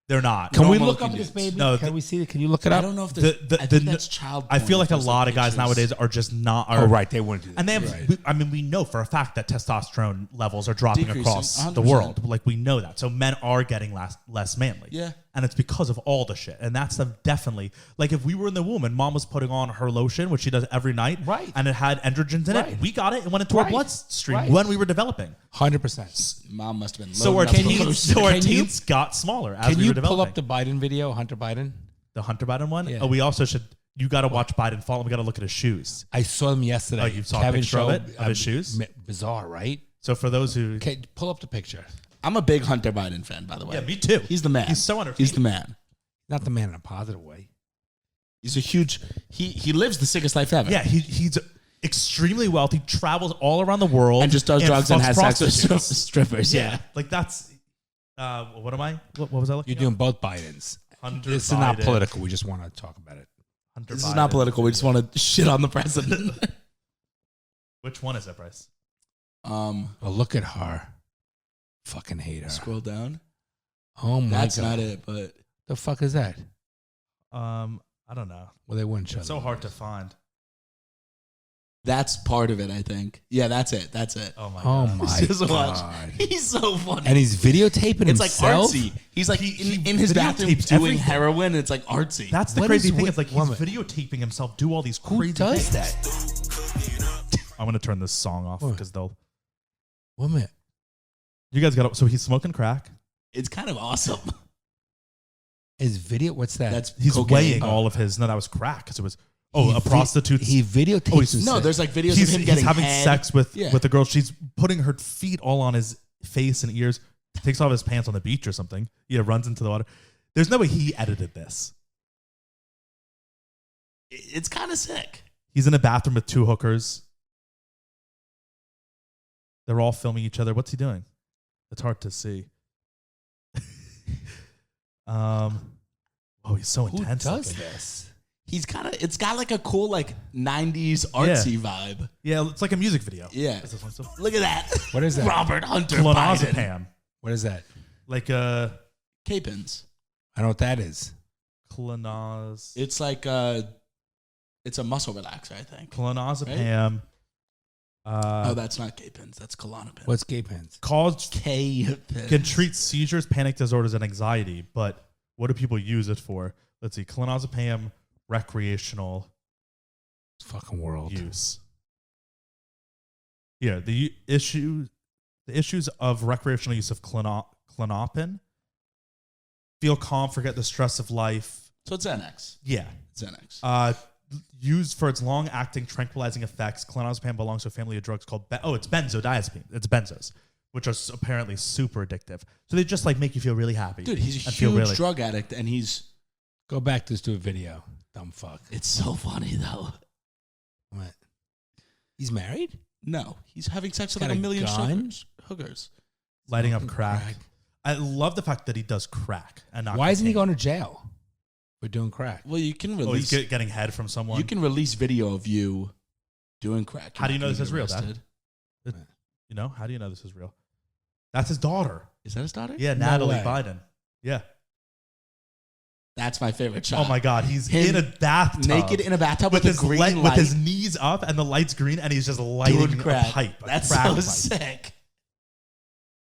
They're not. Can we normal look up looking this dudes. baby? No, Can we see it? Can you look it I up? don't know if there's, I think that's child I porn feel if like a there's, lot of guys pictures. nowadays are just not. Oh, right. They wouldn't do that. And they have. Right. I mean, we know for a fact that testosterone levels are dropping Decreasing, across the 100%. world. Like we know that. So men are getting less manly. Yeah. And it's because of all the shit. And that's definitely like if we were in the womb and mom was putting on her lotion, which she does every night, Right. And it had androgens in it, Right. we got it and went into our Right. bloodstream Right. when we were developing. 100%. Mom must have been So our loading up the teeth, lotion. so our Can you- teeth got smaller as Can we you were developing. pull up the Biden video, Hunter Biden? The Hunter Biden one? Yeah. Oh, we also should. You got to watch Biden fall. We got to look at his shoes. I saw them yesterday. Oh, you saw a picture of showed, it? Of his shoes? Bizarre, right? So for those who, Okay, pull up the picture. I'm a big Hunter Biden fan, by the way. yeah, me too. He's the man. He's so He's the man. Not the man in a positive way. He's a huge. He lives the sickest life ever. Yeah, he's extremely wealthy, travels all around the world, and just does drugs and fucks has sex with prostitutes. strippers. Yeah. Like that's. What am I? What was I looking? You're doing both Bidens. Hunter This is not Biden. political. We just want to talk about it. Hunter This is Biden. not political. We just want to shit on the president. Which one is that, Bryce? Oh, look at her. Fucking hate her. Scroll down. Oh my That's god. not it, but The fuck is that? I don't know. Well, they wouldn't show. It's so hard to find. that's part of it. I think. Yeah, that's it. That's it. Oh my Oh god. my Just watch. god. He's so funny. And he's videotaping it's like himself. artsy. He's like He in his bathroom videotapes doing everything. heroin. It's like artsy. That's the What crazy is thing. with Is like he's women? videotaping himself do all these Who crazy does things. that? I'm gonna turn this song off What? because they'll. Woman. You guys got. So he's smoking crack. it's kind of awesome. His video. What's that? That's He's cocaine. weighing all of his. No, that was crack because it was. Oh, He a prostitute. He videotapes. Oh, he's- himself. No, there's like videos He's, of him he's getting having head. sex with Yeah. the girl. She's putting her feet all on his face and ears. Takes off his pants on the beach or something. Yeah, runs into the water. There's no way he edited this. It's kind of sick. He's in a bathroom with two hookers. They're all filming each other. What's he doing? It's hard to see. Oh, he's so Who intense. does looking. this? He's kind of. It's got like a cool like '90s artsy vibe. Yeah, it's like a music video. Yeah. Is this one still? Look at that. What is that? Robert Hunter Biden. Clonazepam. What is that? Like K-pins. I don't know what that is. clonaz. It's like it's a muscle relaxer, I think. Clonazepam. Oh, that's not K-pins. That's Klonopin. What's gay pens? Cause K-pins? can treat seizures, panic disorders, and anxiety. But what do people use it for? Let's see. Clonazepam recreational Fucking world. use. Yeah, the issues of recreational use of Klonopin. Feel calm, forget the stress of life. So it's Xanax. Yeah. Xanax. Used for its long-acting tranquilizing effects, clonazepam belongs to a family of drugs called it's benzodiazepine. It's benzos, which are apparently super addictive. So they just like make you feel really happy. Dude, he's a and feel huge really- drug addict, and he's. Go back to this to a video. Dumb fuck. It's so funny though. What? He's married? No, he's having sex with Got like a a million gun? hookers. lighting up Fucking crack. crack. I love the fact that he does crack and not. Why isn't he cocaine. going to jail for doing crack? Well, you can Oh, he's release. getting head from someone. You can release video of you doing crack. How do you know You're this not is real, gonna Dad? get arrested. You know, how do you know this is real? That's his daughter. Is that his daughter? Yeah, No Natalie way. Biden. Yeah. That's my favorite shot. Oh my God, he's Him in a bathtub, naked in a bathtub with, his a green light. with his knees up and the light's green, and he's just lighting doing crack. a pipe. A That's crack so pipe. sick.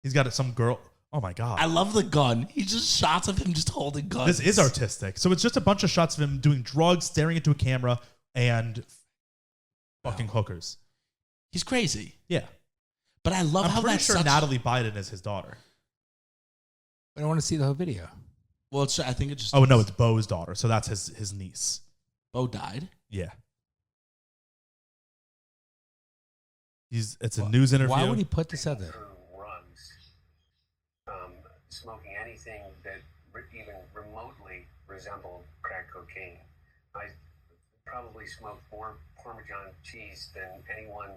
He's got some girl. Oh my God. I love the gun. He just shots of him just holding guns. This is artistic. So it's just a bunch of shots of him doing drugs, staring into a camera, and fucking hookers. He's crazy. Yeah. But I love how I'm pretty that's sure such... Natalie Biden is his daughter. I don't want to see the whole video. Well, I think it just... Oh, no, it's Bo's daughter. So that's his niece. Bo died? Yeah. It's a news interview. Why would he put this out there? Runs, smoking anything that even remotely resembled crack cocaine. I probably smoked more Parmesan cheese than anyone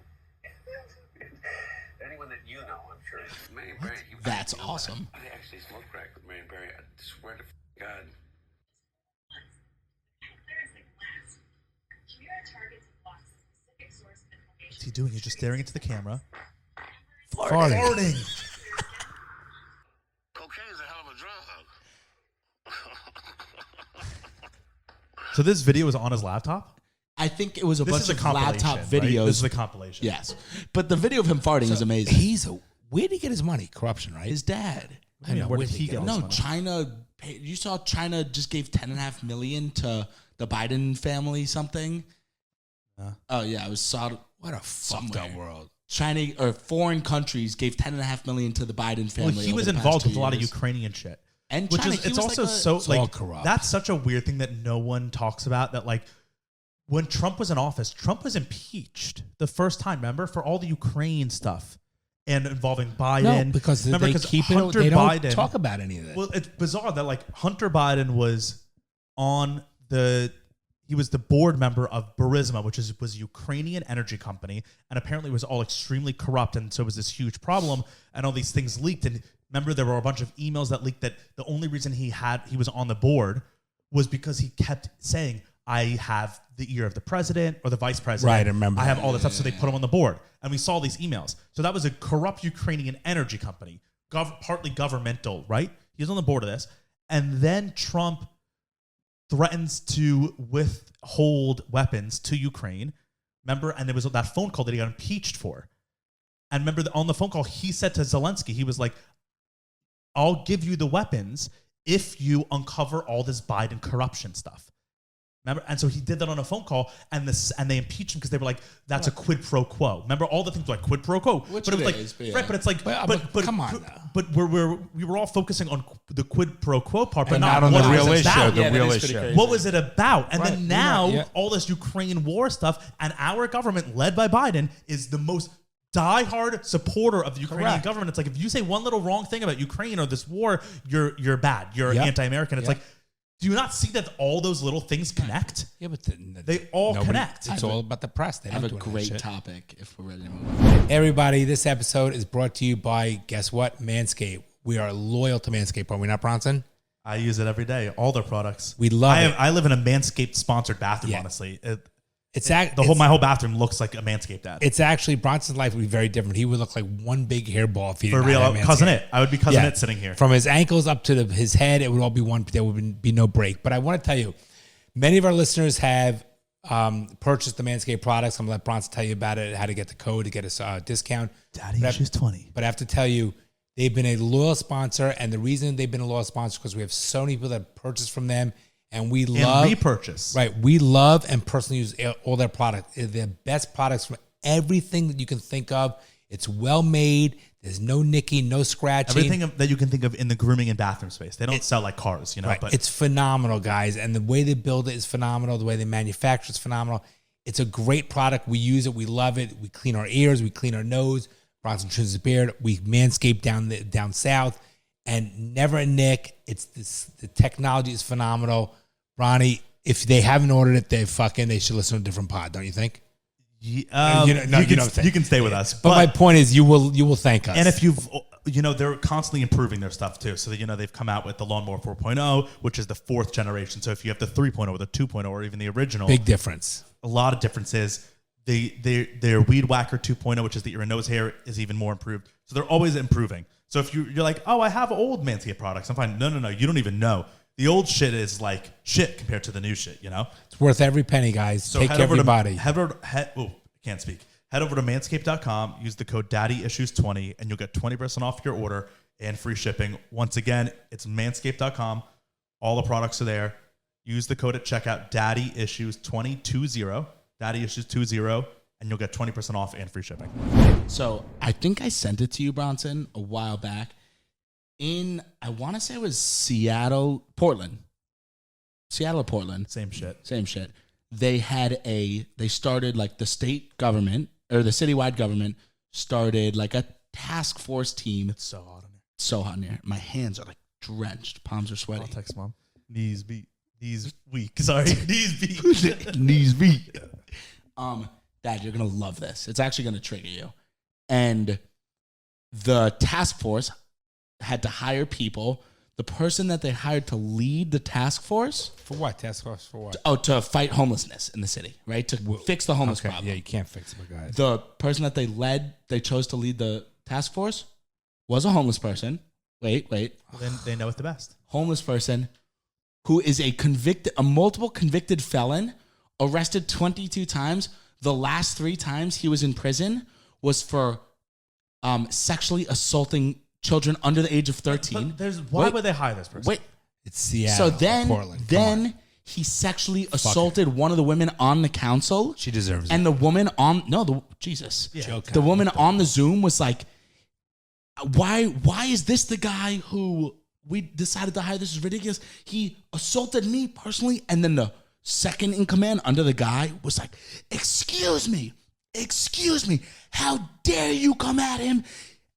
that you know, I'm sure. Marion Barry, That's awesome. I actually smoked crack with Marion Barry. I swear to God. What's he doing? He's just staring into the camera. Farting. Cocaine is a hell of a drug. So this video was on his laptop? I think it was a This bunch is a of compilation, laptop right? videos. This is a compilation. Yes. But the video of him farting is amazing. Where did he get his money? Corruption, right? His dad. I know. Where Where did he get all No, this money? China. You saw China just gave $10.5 million to the Biden family something. Oh yeah, I was saw. What a fucked up Somewhere. world. China or foreign countries gave $10.5 million to the Biden family. Well, he over was the past involved 2 with a lot of years. Ukrainian shit. And Which China, is, he it's was also like a- so, It's all like, corrupt. that's such a weird thing that no one talks about. That, like, when Trump was in office, Trump was impeached the first time, remember, for all the Ukraine stuff and involving Biden. No, because remember, they 'cause keep it. Hunter They don't Biden, talk about any of that. Well, it's bizarre that, like, Hunter Biden was on he was the board member of Burisma, which was a Ukrainian energy company, and apparently was all extremely corrupt, and so it was this huge problem, and all these things leaked. And remember, there were a bunch of emails that leaked that the only reason he was on the board was because he kept saying, I have the ear of the president or the vice president. Right, I remember I have that. all this stuff, so they put him on the board. And we saw these emails. So that was a corrupt Ukrainian energy company, partly governmental, right? He was on the board of this. And then Trump threatens to withhold weapons to Ukraine. Remember? And there was that phone call that he got impeached for. And remember, on the phone call, he said to Zelensky, he was like, I'll give you the weapons if you uncover all this Biden corruption stuff. Remember? And so he did that on a phone call, and they impeached him because they were like, that's a quid pro quo. Remember, all the things were like quid pro quo. Which but it was it like, is, but yeah. right, but it's like, But come on now. But we were all focusing on the quid pro quo part, but And not on the what it real was issue. about. The Yeah, that real is pretty issue. crazy. What was it about? And Right, then you're now, right, yeah. all this Ukraine war stuff, and our government, led by Biden, is the most diehard supporter of the Ukrainian Correct. government. It's like, if you say one little wrong thing about Ukraine or this war, you're bad. You're Yep. anti-American. It's Yep. like, do you not see that all those little things connect? Yeah, but They all connect. It's all about the press. They I have don't a do any of that great shit. topic if we're ready to move on. Everybody, this episode is brought to you by, guess what? Manscaped. We are loyal to Manscaped, are we not, Bronson? I use it every day. All their products. We love it. I live in a Manscaped sponsored bathroom. Yeah. Honestly, my whole bathroom looks like a Manscaped ad. It's actually, Bronson's life would be very different. He would look like one big hairball if he For didn't real, have Manscaped. cousin it. I would be cousin Yeah. it sitting here. From his ankles up to his head, it would all be one. There would be no break. But I want to tell you, many of our listeners have purchased the Manscaped products. I'm going to let Bronson tell you about it, how to get the code to get a discount. Daddy, But she's 20. But I have to tell you, they've been a loyal sponsor. And the reason they've been a loyal sponsor is because we have so many people that purchase from them. And we love And repurchase. Right. We love and personally use all their products. They're the best products from everything that you can think of. It's well made. There's no nicking, no scratching. Everything that you can think of in the grooming and bathroom space. They don't sell like cars, you know. Right. But It's phenomenal, guys. And the way they build it is phenomenal. The way they manufacture is phenomenal. It's a great product. We use it. We love it. We clean our ears. We clean our nose. Bronson trims his beard. We manscape down south. And never a nick. The technology is phenomenal. Ronnie, if they haven't ordered it, they should listen to a different pod, don't you think? you don't think. can stay with us. But my point is, you will thank us. and if they're constantly improving their stuff too. So, they've come out with the Lawnmower 4.0, which is the 4th generation. So if you have the 3.0 or the 2.0 or even the original. Big difference. A lot of differences. Their Weed Whacker 2.0, which is the ear and nose hair, is even more improved. So they're always improving. So if you're like, oh, I have old Manscaped products, I'm fine. No. You don't even know. The old shit is like shit compared to the new shit, It's worth every penny, guys. So Take everybody. Head over to manscaped.com, use the code DaddyIssues20, and you'll get 20% off your order and free shipping. Once again, it's manscaped.com. All the products are there. Use the code at checkout, DaddyIssues20, DaddyIssues20, and you'll get 20% off and free shipping. So I think I sent it to you, Bronson, a while back. I want to say it was Portland. Seattle or Portland. Same shit. They started like the state government or the citywide government started like a task force team. It's so hot in here. So hot in here. My hands are like drenched. Palms are sweaty. I'll text mom. Knees weak. Sorry. Knees beat. Knees beat. Dad, you're going to love this. It's actually going to trigger you. And the task force had to hire people. The person that they hired to lead the task force. For what? Task force for what? To fight homelessness in the city, right? To fix the homeless problem. Yeah, you can't fix it, guys. The person that they chose to lead the task force was a homeless person. Wait. Well, then they know it the best. Homeless person who is a multiple convicted felon, arrested 22 times. The last 3 times he was in prison was for sexually assaulting children under the age of 13. Why would they hire this person? Wait. It's Seattle. So Portland. then he sexually assaulted one of the women on the council. She deserves it. And the woman Jesus. Yeah. The woman on the Zoom was like, why is this the guy who we decided to hire? This is ridiculous. He assaulted me personally. And then the second in command under the guy was like, excuse me. How dare you come at him?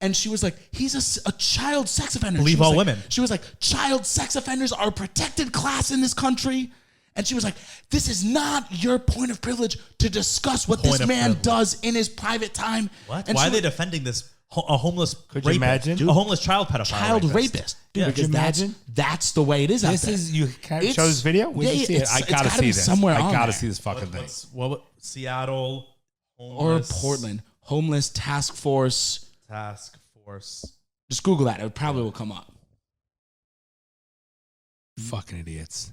And she was like, he's a child sex offender. Believe all women. She was like, child sex offenders are a protected class in this country. And she was like, this is not your point of privilege to discuss what this man does in his private time. What? And Why are they defending this? A homeless Could rapist? you imagine? Dude, a homeless child pedophile. Child rapist. Dude, Yeah. because Could you imagine? That's the way it is out there. You can't show this video? We can see it. I gotta see this. somewhere I on gotta there. see this fucking thing. Seattle Or homeless Portland. Homeless task force. task force. Just Google that. It probably will come up. Fucking idiots.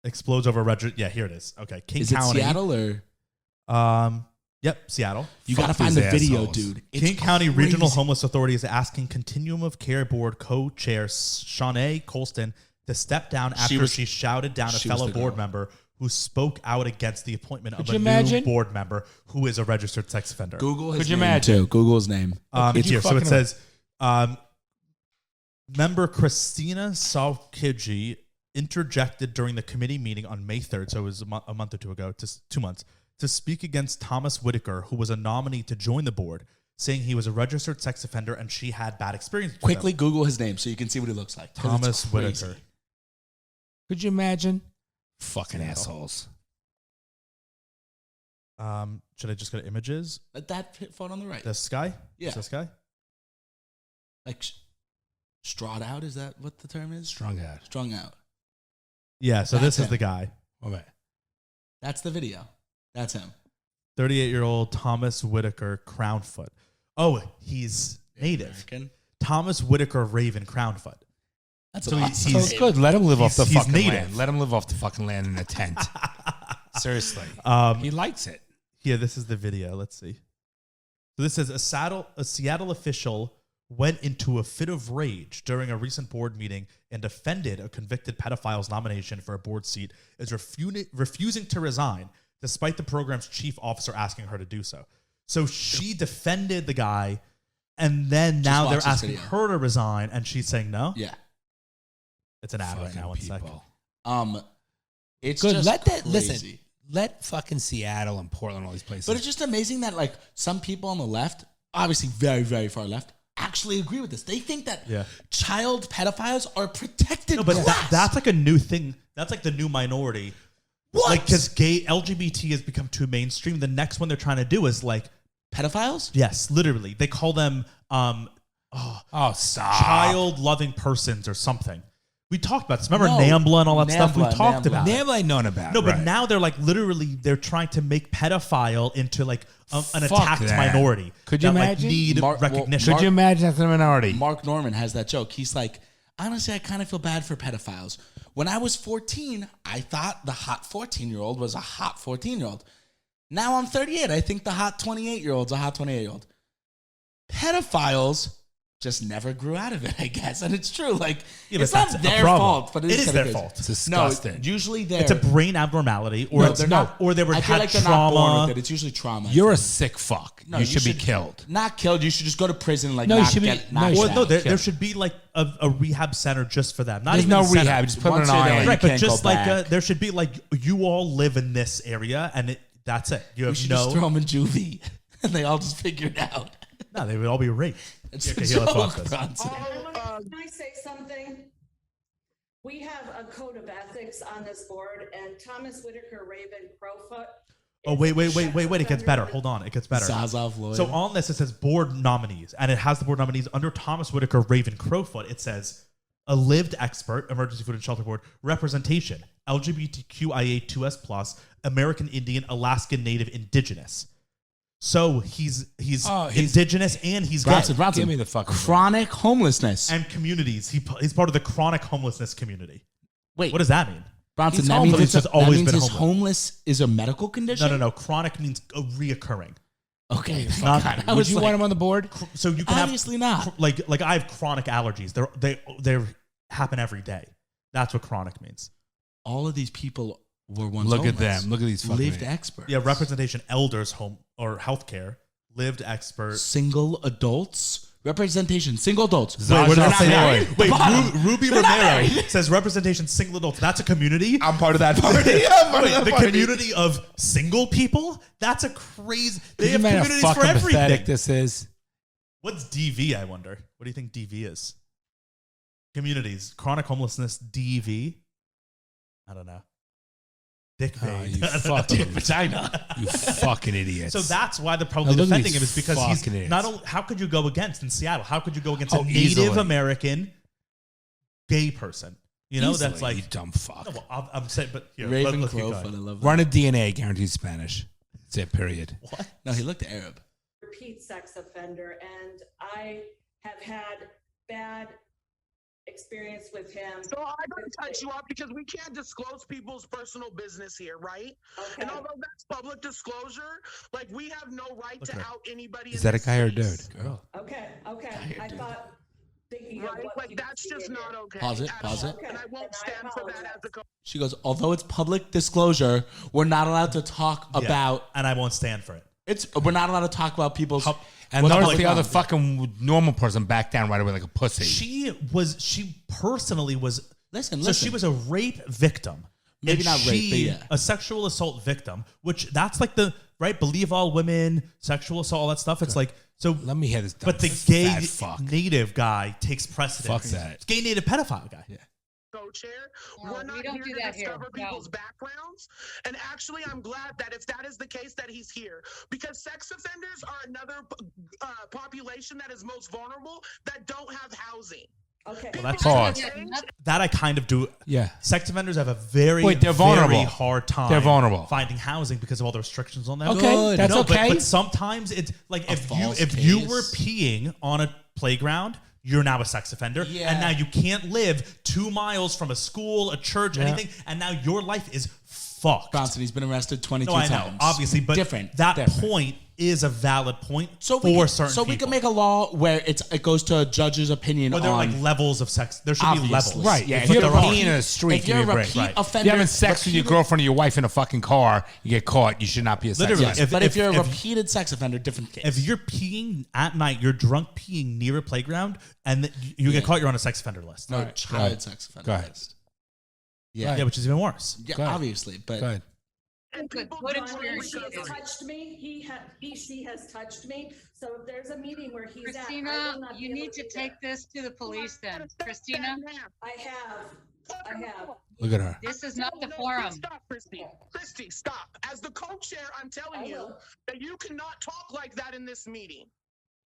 Explodes over Yeah, here it is. Okay, King Is it County. Seattle or? Yep, Seattle. You Fuck got to find these the video, assholes. dude. It's King County crazy. Regional Homeless Authority is asking Continuum of Care Board co-chair Shanae Colston to step down after she shouted down a she was fellow the board girl. member who spoke out against the appointment of Could a you new imagine? board member who is a registered sex offender. Google his Could you name, imagine? too. Google his name. It's you here. So it fucking- says, member Christina Salkiji interjected during the committee meeting on May 3rd, so it was a month or two ago, 2 months, to speak against Thomas Whitaker, who was a nominee to join the board, saying he was a registered sex offender and she had bad experience with Quickly him. Google his name so you can see what he looks like. 'Cause it's Thomas crazy. Whitaker. Could you imagine? Fucking Seattle. assholes. Should I just go to images? That photo on the right. This guy? Yeah. Is this guy? Like strawed out, is that what the term is? Strung out. Strung out. Yeah, so That's this is him. the guy. Okay. That's the video. That's him. 38-year-old Thomas Whitaker Crownfoot. Oh, he's native. American. Thomas Whitaker Raven Crownfoot. That's So an he's- awesome So name. good. Let him live off the he's fucking native. land. Let him live off the fucking land in a tent. Seriously. He likes it. Here, this is the video. Let's see. So this says a Seattle official went into a fit of rage during a recent board meeting and defended a convicted pedophile's nomination for a board seat, is refusing to resign despite the program's chief officer asking her to do so. So she defended the guy, and then now watch they're this asking video. her to resign, and she's saying no. Yeah. It's an ad right Fucking now. One second. people. It's Good. just Let that crazy. listen. Let fucking Seattle and Portland, all these places. But it's just amazing that like some people on the left, obviously very, very far left, actually agree with this. They think that Yeah. child pedophiles are protected No, but class. that's like a new thing. That's like the new minority. What? Like, because gay LGBT has become too mainstream. The next one they're trying to do is like Pedophiles? Yes, literally. They call them Stop. child-loving persons or something. We talked about this. Remember No, NAMBLA and all that stuff? We talked NAMBLA. about it. Never known about. No, but right. now they're like literally they're trying to make pedophile into like an Fuck attacked that. minority. Could you that, imagine? Like, need Mark- well, recognition. Could you imagine that's a minority? Mark Norman has that joke. He's like, honestly, I kind of feel bad for pedophiles. When I was 14, I thought the hot 14-year-old was a hot 14-year-old. Now I'm 38. I think the hot 28-year-old's a hot 28-year-old. Pedophiles just never grew out of it, I guess. And it's true. Like, Yeah, it's but not that's a their problem. fault, but It is kinda their crazy. fault. It's disgusting. No, usually they're... It's a brain abnormality, or No, it's they're not, not. or they were I feel had like they're trauma. not born with it. It's usually trauma. I You're a think. sick fuck. No, you should be killed. Not killed. You should just go to prison. Like, No, you not should be- get no, knocked you Or should- out. no, there Kill. should be like a rehab center just for them. Not There's even no a center. rehab. Just put them on Once an you're there, island. you Right, but can't just go like back. there should be like you all live in this area, and that's it. You We have should just no. throw them in juvie, and they all just figure it out. No, they would all be raped. It's Okay, a here, let's watch joke, this. Bronson. Can I say something? We have a code of ethics on this board, and Thomas Whitaker Raven Crowfoot. Oh wait! It gets better. Hold on, it gets better. Zaza Floyd. So on this, it says board nominees, and it has the board nominees under Thomas Whitaker, Raven Crowfoot. It says a lived expert, Emergency Food and Shelter Board, representation, LGBTQIA2S+, American Indian, Alaskan Native, Indigenous. So he's indigenous and he's gay. Bronson, Give me the fucking chronic homelessness. And communities. He's part of the chronic homelessness community. Wait, What does that mean? Bronson? He's That homeless. means, He's just that always means been his homeless. homeless is a medical condition. No. Chronic means reoccurring. Okay, Not- God, I Would was you like, want him on the board? So you can Obviously have not. like I have chronic allergies. They happen every day. That's what chronic means. all of these people were once Look at homeless. them. Look at these fucking lived idiots. experts. Yeah, representation, elders, home or healthcare, lived expert. Single adults. Representation, single adults. Zaza Wait, what did I Zaza say Floyd. that? Wait, Bottom. Ruby They're not Romero married. says representation, single adults. That's a community. I'm part of that party. I'm part Wait, of that the party. community of single people? That's a crazy. They Can you have imagine how communities for fucking pathetic everything. this is? What's DV, I wonder? What do you think DV is? Communities. Chronic homelessness, DV? I don't know. Dick Oh, vein. you fucking Vagina. You fucking idiots. So that's why they're probably Now look at defending him, these is because he's fucking idiots. not only, how could you go against in Seattle? How could you go against Oh, a Native easily. American gay person? You know, that's Easily, like, you dumb fuck. no, well, I'm saying, but here, Raven let's keep Crowfoot. I going. love that. Run a DNA, guaranteed Spanish. That's it, period. What? No, he looked Arab. Repeat sex offender, and I have had bad experience with him. So I don't touch you up because we can't disclose people's personal business here, right? Okay. And although that's public disclosure, like we have no right Look to at her. out anybody. Is in that a this guy or a dude? space, Girl. Okay. I thought thinking of Right? what Like people that's see just in not it. okay. Pause it, at pause all. it. And I won't And I stand for that apologize. as a co- She goes, although it's public disclosure, we're not allowed to talk Yeah, about and I won't stand for it. we're not allowed to talk about people's And Well, notice like- the other fucking normal person backed down right away like a pussy. She personally was. Listen, So she was a rape victim. Maybe And not rape, she, but yeah. a sexual assault victim, which that's like the right. Believe all women, sexual assault, all that stuff. It's like so. Let me hear this. But the dumb gay fat fuck. native guy takes precedence. Fuck that. Gay native pedophile guy. Yeah. co-chair. No, We're we not don't here do to that here. discover No. people's backgrounds. And actually, I'm glad that if that is the case, that he's here because sex offenders are another population that is most vulnerable that don't have housing. Okay. Well, that's Pause. Yeah, nothing- that I kind of do. Yeah. Sex offenders have a very, Wait, they're vulnerable. very hard time. They're vulnerable. finding housing because of all the restrictions on them. Okay, Good. that's No, okay. But sometimes it's like A if false you case. were peeing on a playground, you're now a sex offender, Yeah. and now you can't live 2 miles from a school, a church, Yeah. anything, and now your life is fucked. Bronson, he's been arrested 22 No, I times. know, obviously, but different. that different. point is a valid point So for we can, certain so people. we can make a law where it goes to a judge's opinion Or there are on like levels of sex. There should Obviously. be levels. Right, yeah. But If you're there are. peeing in a street, if you're give me a a break. repeat Right. offender. If you're having sex with your repeated- girlfriend or your wife in a fucking car, you get caught. You should not be a sex Literally, offender. but if you're a if- repeated sex offender, different case. If you're peeing at night, you're drunk peeing near a playground, and you get caught, you're on a sex offender list. no All right, go child ahead. sex offender Go ahead. list. Yeah, Yeah, which is even worse. yeah, Go ahead. obviously, but Go ahead. And Good. people Good don't experience. She has recover. touched me. She has touched me. So if there's a meeting where he's at, I Christina, will not you be able need to be take there. this to the police then. Christina, I have. Look at her. this is not the No, forum. Stop, Christy. Christy, stop. As the co don't share, I'm telling you that you cannot talk like that in this meeting.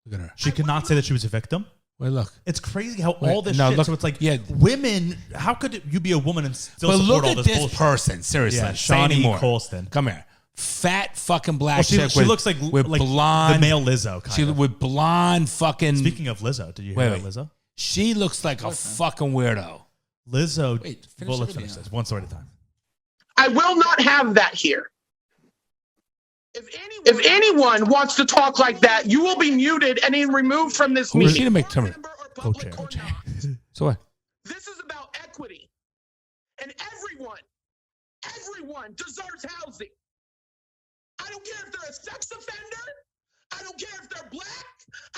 Look at her. She could not say that she was a victim. Wait, look. It's crazy how Wait, all this no, shit. look, So it's like, yeah. women. How could you be a woman and still But support look all at this this bullshit? person. Seriously. Yeah, Say Shawnee anymore. Colston. Come here. Fat fucking black Well, she chick looks like with blonde. the male Lizzo. She with blonde fucking. Speaking of Lizzo, did you hear about Lizzo? She looks like a fucking weirdo. Lizzo. Wait, well, let's finish this one story at a time. I will not have that here. If anyone wants to talk like that, you will be muted and then removed from this Who is she meeting. to make term? Co-chair. So what? This is about equity. And everyone deserves housing. I don't care if they're a sex offender. I don't care if they're black.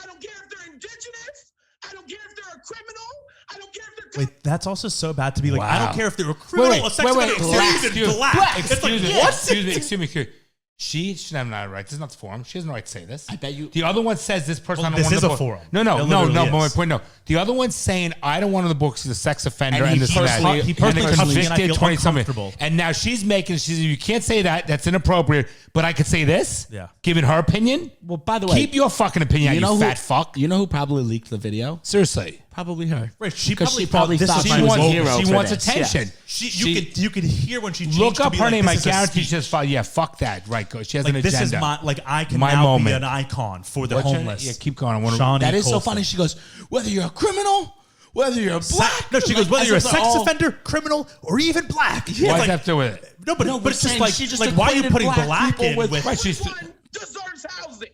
I don't care if they're indigenous. I don't care if they're a criminal. I don't care if they're... Wait, that's also so bad to be like, I Wow. don't care if they're a criminal, a sex offender, or even black. It's like, what? Excuse me. She should have not a right. This is not the forum. She has no right to say this. I bet you. The other one says this person. Well, I don't this want is the a book. forum. No. It But literally my is. point, no. The other one's saying I don't want on the books. He's a sex offender And and he this and that. personally- he personally and a touched me and I convicted feel 20-something. uncomfortable. And now she's making. She's you can't say that. That's inappropriate. But I could say this. Yeah. Given her opinion. Well, by the way, Keep your fucking opinion. You fat who, fuck. You know who probably leaked the video? Seriously. Probably her. Right, she 'Cause probably thought thought this she was was a over. hero. She for wants this, attention. yes. You could hear when she changed Look to up be her like, name. this I is a guarantee speech. she just thought, yeah, fuck that. Right. She has Like an this agenda. is my I can My now moment. be an icon for the What's your- homeless. Yeah, keep going. I want to. Shawnee That is so Colston. funny. She goes, whether you're a criminal, whether you're black. No, she goes, whether As you're a if sex they're all- offender, criminal, or even black. It's Why does like- that have to do with it? No, but No, but we're it's just saying like she just why are you equated putting black black people in with with? Right, she's Everyone deserves housing.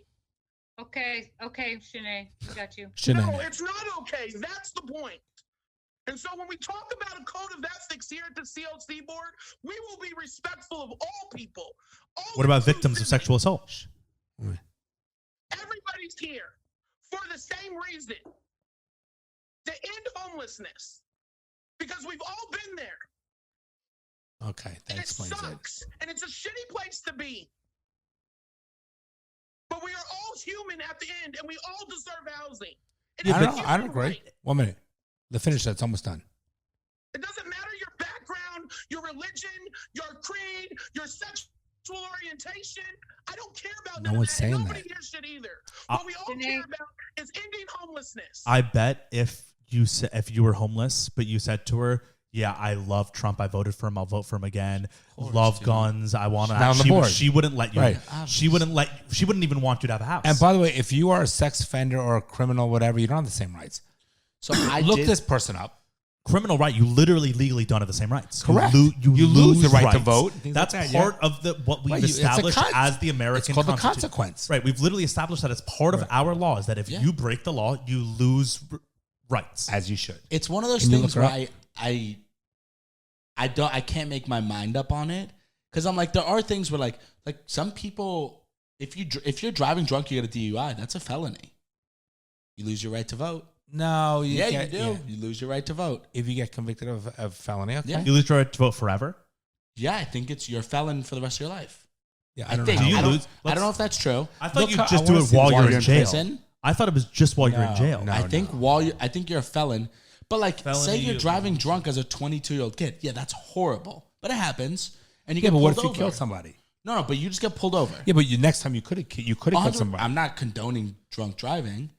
Okay, Shanae, we got you. No, it's not okay. That's the point. And so when we talk about a code of ethics here at the COC board, we will be respectful of all people. What about victims of sexual assault? Everybody's here for the same reason. To end homelessness. Because we've all been there. Okay, that And it explains it. sucks. And it's a shitty place to be. But we are all human at the end, and we all deserve housing. And I it's don't a agree. human right. 1 minute. The finish that's almost done. It doesn't matter your background, your religion, your creed, your sexual orientation. I don't care about No none one's of that. saying Nobody that. here should either. What we all care about is ending homelessness. I bet if you were homeless, but you said to her, "Yeah, I love Trump. I voted for him. I'll vote for him again. Love guns. I want She's not on the to." board. She wouldn't let you. Right. She wouldn't even want you to have a house. And by the way, if you are a sex offender or a criminal, whatever, you don't have the same rights. So I Look did, this person up. criminal right, you literally legally don't have the same rights. Correct. You lose the right to rights. vote. That's Things like that, part of what we've Right, it's a established as the It's American called the Constitution. consequence. Right. We've literally established that as part of our laws that if you break the law, you lose rights. As you should. it's one of those Can you things look her where up? I can't make my mind up on it because I'm like there are things where like some people if you're driving drunk you get a DUI, that's a felony. You lose your right to vote. No, You do. You lose your right to vote. If you get convicted of felony, okay. Yeah. You lose your right to vote forever. Yeah, I think you're a felon for the rest of your life. Yeah, I don't think. know. Do you I don't, lose- I don't know if that's true. I thought Look, you I just do wanna it see while this. you're While in in jail. prison? I thought it was just while you're in No, jail. no. I think I think you're a felon. But like, Felony, say you're you- driving drunk as a 22-year-old kid. Yeah, that's horrible. But it happens, and you Yeah, get but pulled what if you over. kill somebody? No, but you just get pulled over. Yeah, but next time you could have killed 100 somebody. I'm not condoning drunk driving.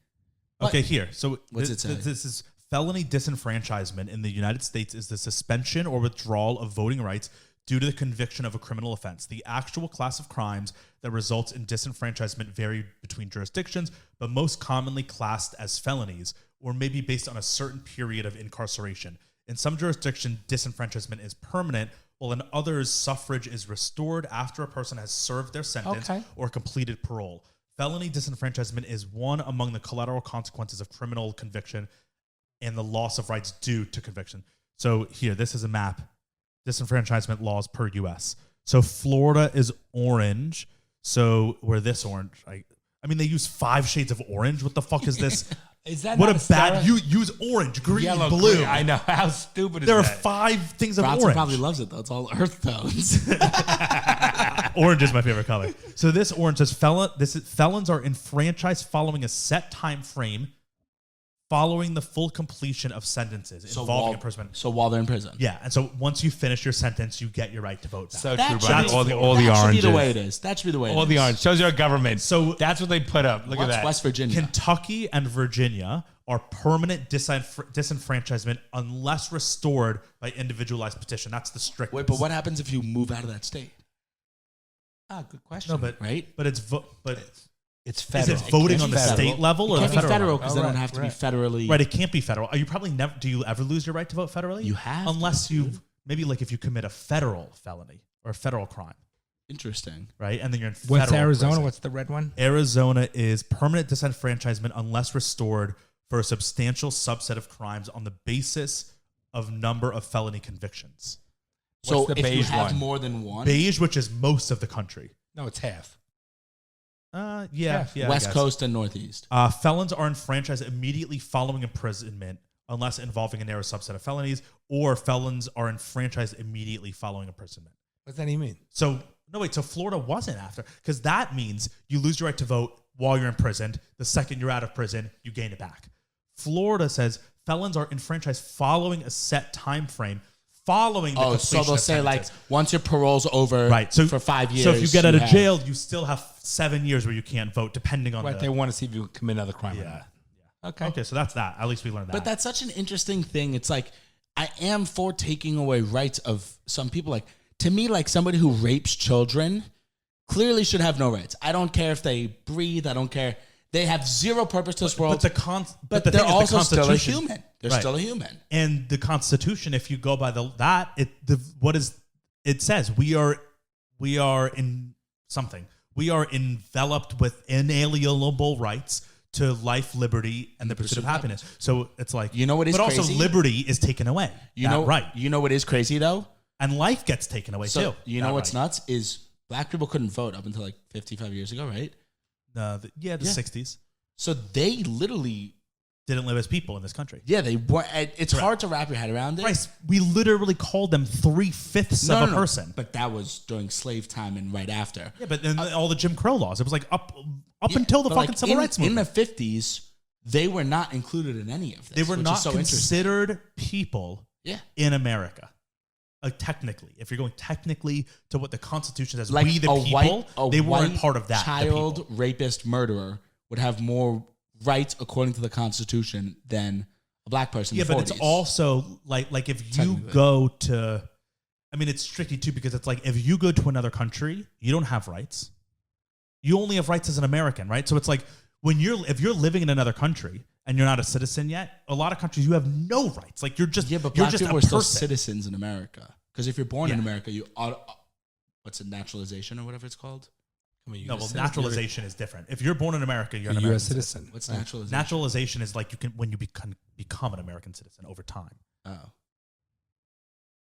But Okay, here. So What's this, it say? This is felony disenfranchisement in the United States is the suspension or withdrawal of voting rights due to the conviction of a criminal offense. The actual class of crimes that results in disenfranchisement vary between jurisdictions, but most commonly classed as felonies or may be based on a certain period of incarceration. In some jurisdictions, disenfranchisement is permanent, while in others, suffrage is restored after a person has served their sentence or completed parole. Felony disenfranchisement is one among the collateral consequences of criminal conviction and the loss of rights due to conviction. So here, this is a map. Disenfranchisement laws per U.S. So Florida is orange. So we're this orange. I mean, they use 5 shades of orange. What the fuck is this? Is that What not a bad... stereotype? You use orange, green, Yellow, blue. green. I know. How stupid is There are that? 5 things of Bronson orange. probably loves it though. It's all earth tones. Orange is my favorite color. So this orange says felons are enfranchised following a set time frame following the full completion of sentences involving imprisonment. So while they're in prison. Yeah, and so once you finish your sentence, you get your right to vote back. So That true, should Brian. be- All the that should oranges. be the way it is. That should be the way All it the is. orange. Shows your government. So that's what they put up. Look at What's that. West Virginia? Kentucky and Virginia are permanent disenfranchisement unless restored by individualized petition. That's the strict. Wait, but what happens if you move out of that state? Good question. No, but Right? But it's it's is federal. it voting can't on be the federal. state level or It the can't be federal federal level? because Oh, they don't right, have to right. be federally. Right, it can't be federal. Are you probably never? Do you ever lose your right to vote federally? You have to, unless you dude. maybe like if you commit a federal felony or a federal crime, Interesting. right? And then you're in What's federal Arizona? prison. What's the red one? Arizona is permanent disenfranchisement unless restored for a substantial subset of crimes on the basis of number of felony convictions. So What's the if you beige have one? more than one, Beige, which is most of the country. No, it's half. Yeah. I West guess. Coast and Northeast. Felons are enfranchised immediately following imprisonment unless involving a narrow subset of felonies, or felons are enfranchised immediately following imprisonment. What does that even mean? So, no, wait, so Florida wasn't after, because that means you lose your right to vote while you're imprisoned. The second you're out of prison, you gain it back. Florida says felons are enfranchised following a set time frame following the completion so they'll of say like sentences. once your parole's over, Right. So for 5 years. So if you get out of have- jail, you still have 7 years where you can't vote, depending on Right, the. they want to see if you commit another crime or Yeah. not. Okay. Okay, so that's that. At least we learned that. But that's such an interesting thing. It's like I am for taking away rights of some people. Like to me, like somebody who rapes children clearly should have no rights. I don't care if they breathe. I don't care. They have zero purpose to this world. But But the they're thing is, the also still a Constitution- human. They're Right. still a human. And the Constitution, if you go by it says we are in something. We are enveloped with inalienable rights to life, liberty, and the pursuit of happiness. So it's like, You know what is but also crazy? liberty is taken away. You know, right? You know what is crazy though? And life gets taken away So too. you know Not what's right. nuts is black people couldn't vote up until like 55 years ago, right? The Yeah. 60s So they literally, didn't live as people in this country. yeah, they were. It's hard to wrap your head around it. Bryce, we literally called them 3/5 of a person. But that was during slave time and right after. Yeah, but then all the Jim Crow laws, it was like up until the But, fucking like, civil rights movement. In the 50s, they were not included in any of this. They were which not is so interesting. considered people Yeah. in America. Technically, if you're going technically to what the Constitution says, Like we the a people, white, they weren't part of that. the Child people. rapist murderer would have more rights according to the Constitution than a black person. Yeah, in the but 40s. it's also like if you Technically. go to, I mean, it's tricky too because it's like if you go to another country, you don't have rights. You only have rights as an American, right? So it's like if you're living in another country and you're not a citizen yet, a lot of countries you have no rights. Like you're just yeah, but you're black just people a are still person. citizens in America. Because if you're born in Yeah. America, you what's it, naturalization or whatever it's called? I mean, No, well, naturalization is different. If you're born in America, you're an You're a American citizen. What's Right. naturalization? Naturalization is like you can when you become an American citizen over time. Oh.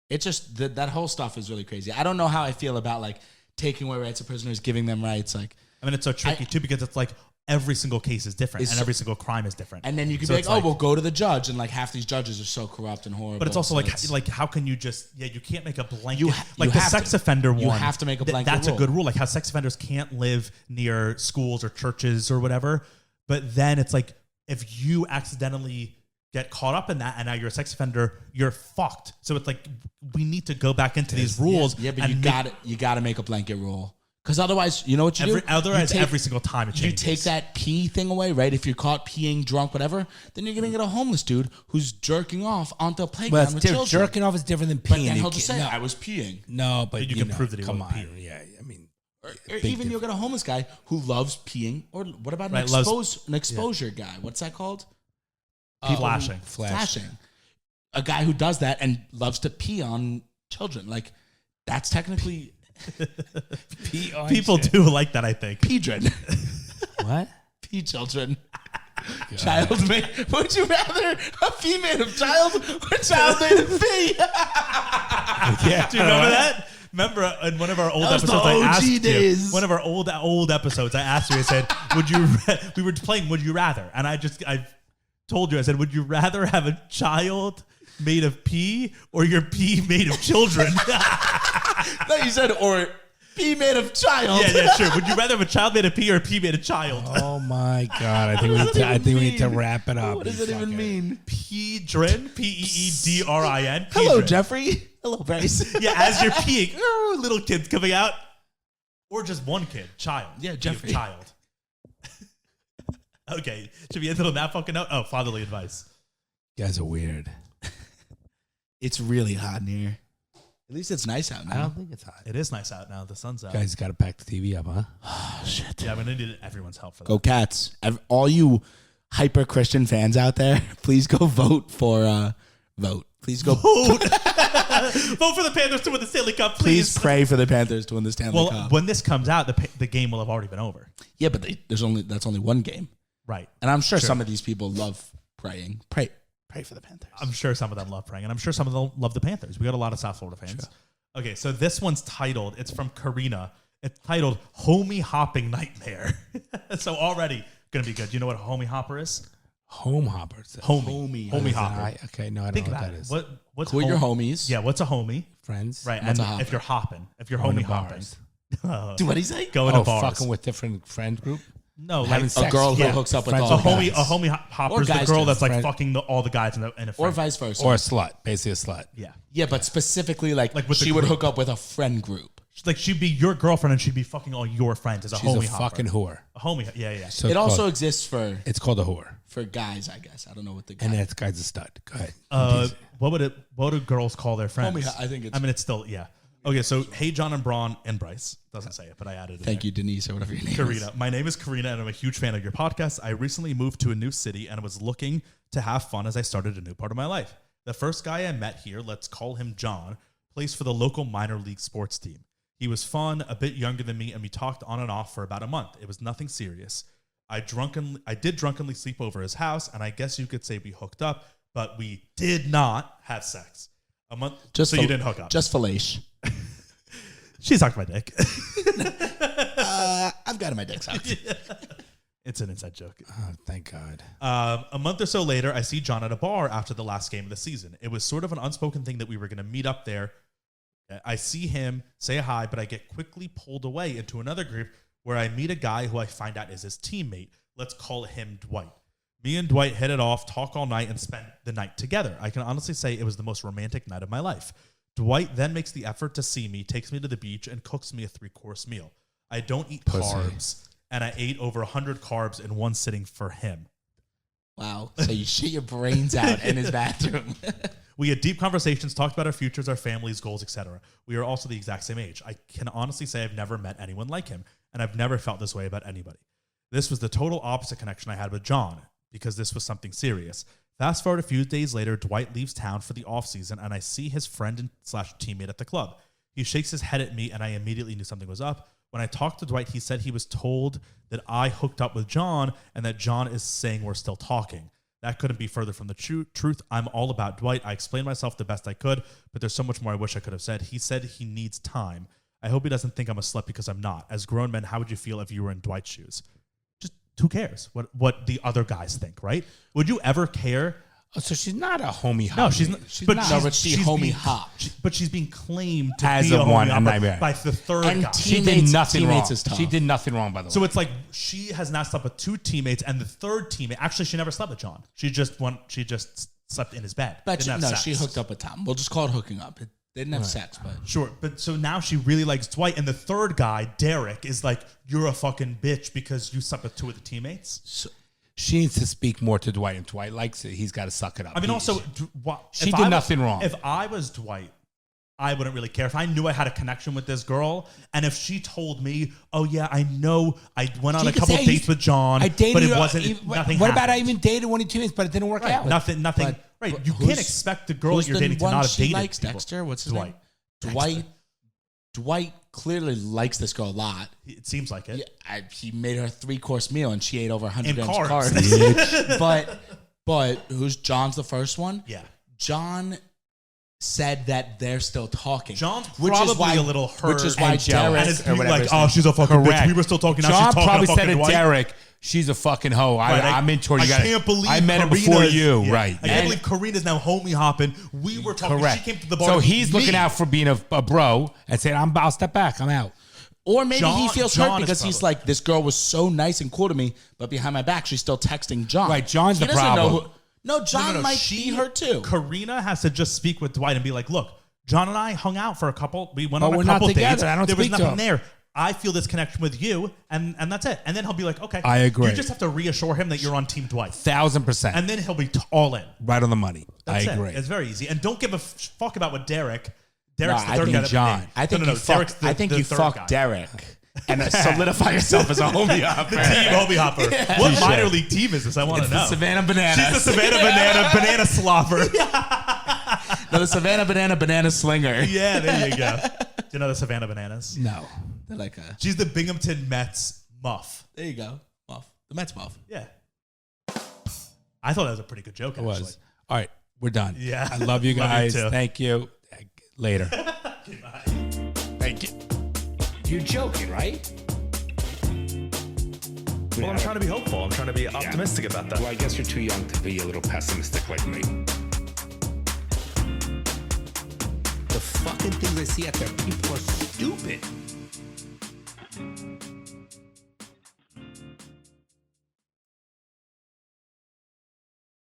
It's just that whole stuff is really crazy. I don't know how I feel about like taking away rights of prisoners, giving them rights, like, I mean, it's so tricky too because it's like every single case is different It's and so- every single crime is different. and then you can So be like, it's oh, we'll go to the judge, and like half these judges are so corrupt and horrible. but it's also so like how can you just you can't make a blanket You like the have sex to. offender You one. have to make a blanket That's rule. a good rule. Like how sex offenders can't live near schools or churches or whatever. But then it's like if you accidentally get caught up in that and now you're a sex offender, you're fucked. So it's like we need to go back into these rules. Yeah, but and you got to make a blanket rule. Because otherwise, you know what you do? Otherwise, You take- every single time it You changes. take that pee thing away, right? If you're caught peeing, drunk, whatever, then you're gonna get a homeless dude who's jerking off onto a playground Well, it's with different. children. Jerking off is different than But peeing. then You he'll just say, can't- "I was peeing." No, but you can prove that he come wasn't on. peeing. Yeah, I mean, Or big even you'll get a homeless guy who loves peeing. Or what about Right, an exposure guy? What's that called? Flashing. Flashing. A guy who does that and loves to pee on children. Like that's technically pee on People shit. do like that, I think. pedron. What? Pee children. Child made. Would you rather a female of child or child made of pee? Yeah. Do you remember that? Remember in one of our old That was the episodes, I OG asked days. you. One of our old episodes, I asked you. I said, "Would you?" We were playing "Would You Rather," and I told you. I said, "Would you rather have a child made of pee or your pee made of children?" No, you said or P made of child. Yeah, sure. Would you rather have a child made of P or a P made of child? Oh my god! I think we need to wrap it up. What does it even mean? Pedrin, Peedrin. Hello, Pedrin. Jeffrey. Hello, Bryce. Yeah, as you're peeing, little kids coming out, or just one kid, child. Yeah, Jeffrey. Child. Okay, should we end it on that fucking note? Oh, fatherly advice. You guys are weird. It's really hot in here. At least it's nice out now. I don't think it's hot. It is nice out now. The sun's out. You guys got to pack the TV up, huh? Oh, shit. Yeah, I'm gonna need everyone's help for that. Go Cats. All you hyper Christian fans out there, please go vote for vote. Please go vote. Vote for the Panthers to win the Stanley Cup, please. Please pray for the Panthers to win the Stanley Cup. Well, when this comes out, the game will have already been over. Yeah, but that's only one game. Right. And I'm sure some of these people love praying. Pray for the Panthers. I'm sure some of them love praying, and I'm sure some of them love the Panthers. We got a lot of South Florida fans. Sure. Okay, so this one's titled, it's from Karina. It's titled Homie Hopping Nightmare. So already going to be good. Do you know what a homie hopper is? Home hoppers. Homie hopper. Okay, no, I don't Think know what about that it. is. What's Who are your homies? Yeah, what's a homie? Friends. Right, What's and a hopper? if you're hopping, if you're Going homie to hopping. bars. Dude, what did he say? Going to bars. Fucking with different friend group? No, Having like sex. A girl who Yeah. hooks up with Friends all with the guys. guys. a homie hopper is the guys girl too. that's like Friend. fucking all the guys in a friend. Or vice versa. Or a slut. Basically a slut. Yeah. Yeah, but specifically like with the she would group. hook up with a friend group. Like she'd be your girlfriend and she'd be fucking all your friends as a She's homie a hopper. fucking whore. A homie, yeah. So It it's also called, exists for it's called a whore. guys, I guess. I don't know what the guy. And that guy's a stud. Go ahead. What do girls call their friends? Homie, I think it's- I mean, it's still, yeah. Okay, so hey, John and Bron and Bryce. Doesn't say it, but I added it. Thank you, Denise, or whatever your name is. Karina. My name is Karina, and I'm a huge fan of your podcast. I recently moved to a new city and was looking to have fun as I started a new part of my life. The first guy I met here, let's call him John, plays for the local minor league sports team. He was fun, a bit younger than me, and we talked on and off for about a month. It was nothing serious. I did drunkenly sleep over his house, and I guess you could say we hooked up, but we did not have sex. A month, so you didn't hook up. Just fellation. She sucked my dick. I've got my dick sucked. It's an inside joke. Oh, thank God. A month or so later, I see John at a bar after the last game of the season. It was sort of an unspoken thing that we were going to meet up there. I see him, say hi, but I get quickly pulled away into another group where I meet a guy who I find out is his teammate. Let's call him Dwight. Me and Dwight hit it off, talk all night, and spent the night together. I can honestly say it was the most romantic night of my life. Dwight then makes the effort to see me, takes me to the beach, and cooks me a 3-course meal. I don't eat carbs, and I ate over 100 carbs in one sitting for him. Wow. So you shit your brains out in his bathroom. We had deep conversations, talked about our futures, our families, goals, etc. We are also the exact same age. I can honestly say I've never met anyone like him, and I've never felt this way about anybody. This was the total opposite connection I had with John, because this was something serious. Fast forward a few days later, Dwight leaves town for the offseason, and I see his friend and / teammate at the club. He shakes his head at me, and I immediately knew something was up. When I talked to Dwight, he said he was told that I hooked up with John, and that John is saying we're still talking. That couldn't be further from the truth. I'm all about Dwight. I explained myself the best I could, but there's so much more I wish I could have said. He said he needs time. I hope he doesn't think I'm a slut because I'm not. As grown men, how would you feel if you were in Dwight's shoes? Who cares what the other guys think, right? Would you ever care? Oh, so she's not a homie hop. No, she's not. She's but not. No, but she homie hop. But she's being claimed to As be a a one, homie and hopper I- by the third And guy. She did Teammates- nothing wrong. teammates is tough. She did nothing wrong, by the way. So it's like she has now slept with 2 teammates, and the third teammate actually she never slept with John. She just slept in his bed. But Didn't have no, sex. she hooked up with Tom. We'll just call it hooking up. They didn't have sex, but Sure, but so now she really likes Dwight, and the third guy, Derek, is like, you're a fucking bitch because you slept with 2 of the teammates. she needs to speak more to Dwight. If Dwight likes it, he's got to suck it up. I mean, also, she did nothing wrong. If I was Dwight, I wouldn't really care. If I knew I had a connection with this girl, and if she told me, "Oh yeah, I know, I went on She a could couple say, dates with John, I dated but it her, wasn't. Nothing. What about I happened." even dated one of your teammates, but it didn't work Right, out? nothing. But- Right, but you who's- can't expect the girl who's that you're the dating to one not have she dated likes? people. Dexter? What's his Dwight. name? Dwight clearly likes this girl a lot. It seems like it. Yeah, he made her a 3-course meal and she ate over 100 And grams carbs. of carbs. but who's John's the first one? Yeah. John said that they're still talking. John's probably a little hurt Which is why and jealous. Derek And it's or people whatever like, his "Oh, name. she's a fucking Correct. bitch. We were still talking. Now John she's talking probably to said fucking to Dwight." Derek, she's a fucking hoe. Right, I'm into her. I can't believe I met her before Karina's- you. yeah. Right. I can't believe Karina's now homie hopping. We were talking. Correct. She came to the bar. So to he's meet looking me. out for being a bro and saying, I'll step back. I'm out. Or maybe he John- feels John hurt is because he's probably- like, this girl was so nice and cool to me, but behind my back, she's still texting John. Right, John's He the doesn't know problem. No, John might be hurt too. Karina has to just speak with Dwight and be like, look, John and I hung out for a couple. We went But on we're a not couple together. dates. I don't there was speak to nothing him. there. I feel this connection with you, and that's it. And then he'll be like, okay. I agree. You just have to reassure him that you're on Team Dwight. 1,000%. And then he'll be all in. Right on the money. That's I it. agree. It's very easy. And don't give a fuck about what Derek. Derek's No, the I third think guy. that- John. I think no, you Derek's fuck. the- I think the you third fuck guy. Derek and solidify yourself as a homie hopper. The team Hobie Hopper. What minor league team is this? I want to know. Savannah Banana. She's the Savannah banana slobber. No, the Savannah Banana Slinger. Yeah, there you go. Do you know the Savannah Bananas? No. They're like a. She's the Binghamton Mets muff. There you go. Muff. The Mets muff. Yeah. I thought that was a pretty good joke, It actually. was. All right. We're done. Yeah. I love you Love you guys. too. Thank you. Later. Thank you. You're joking, right? Well, I'm trying to be hopeful. I'm trying to be optimistic about that. Well, I guess you're too young to be a little pessimistic like me. The fucking things I see out there, people are stupid.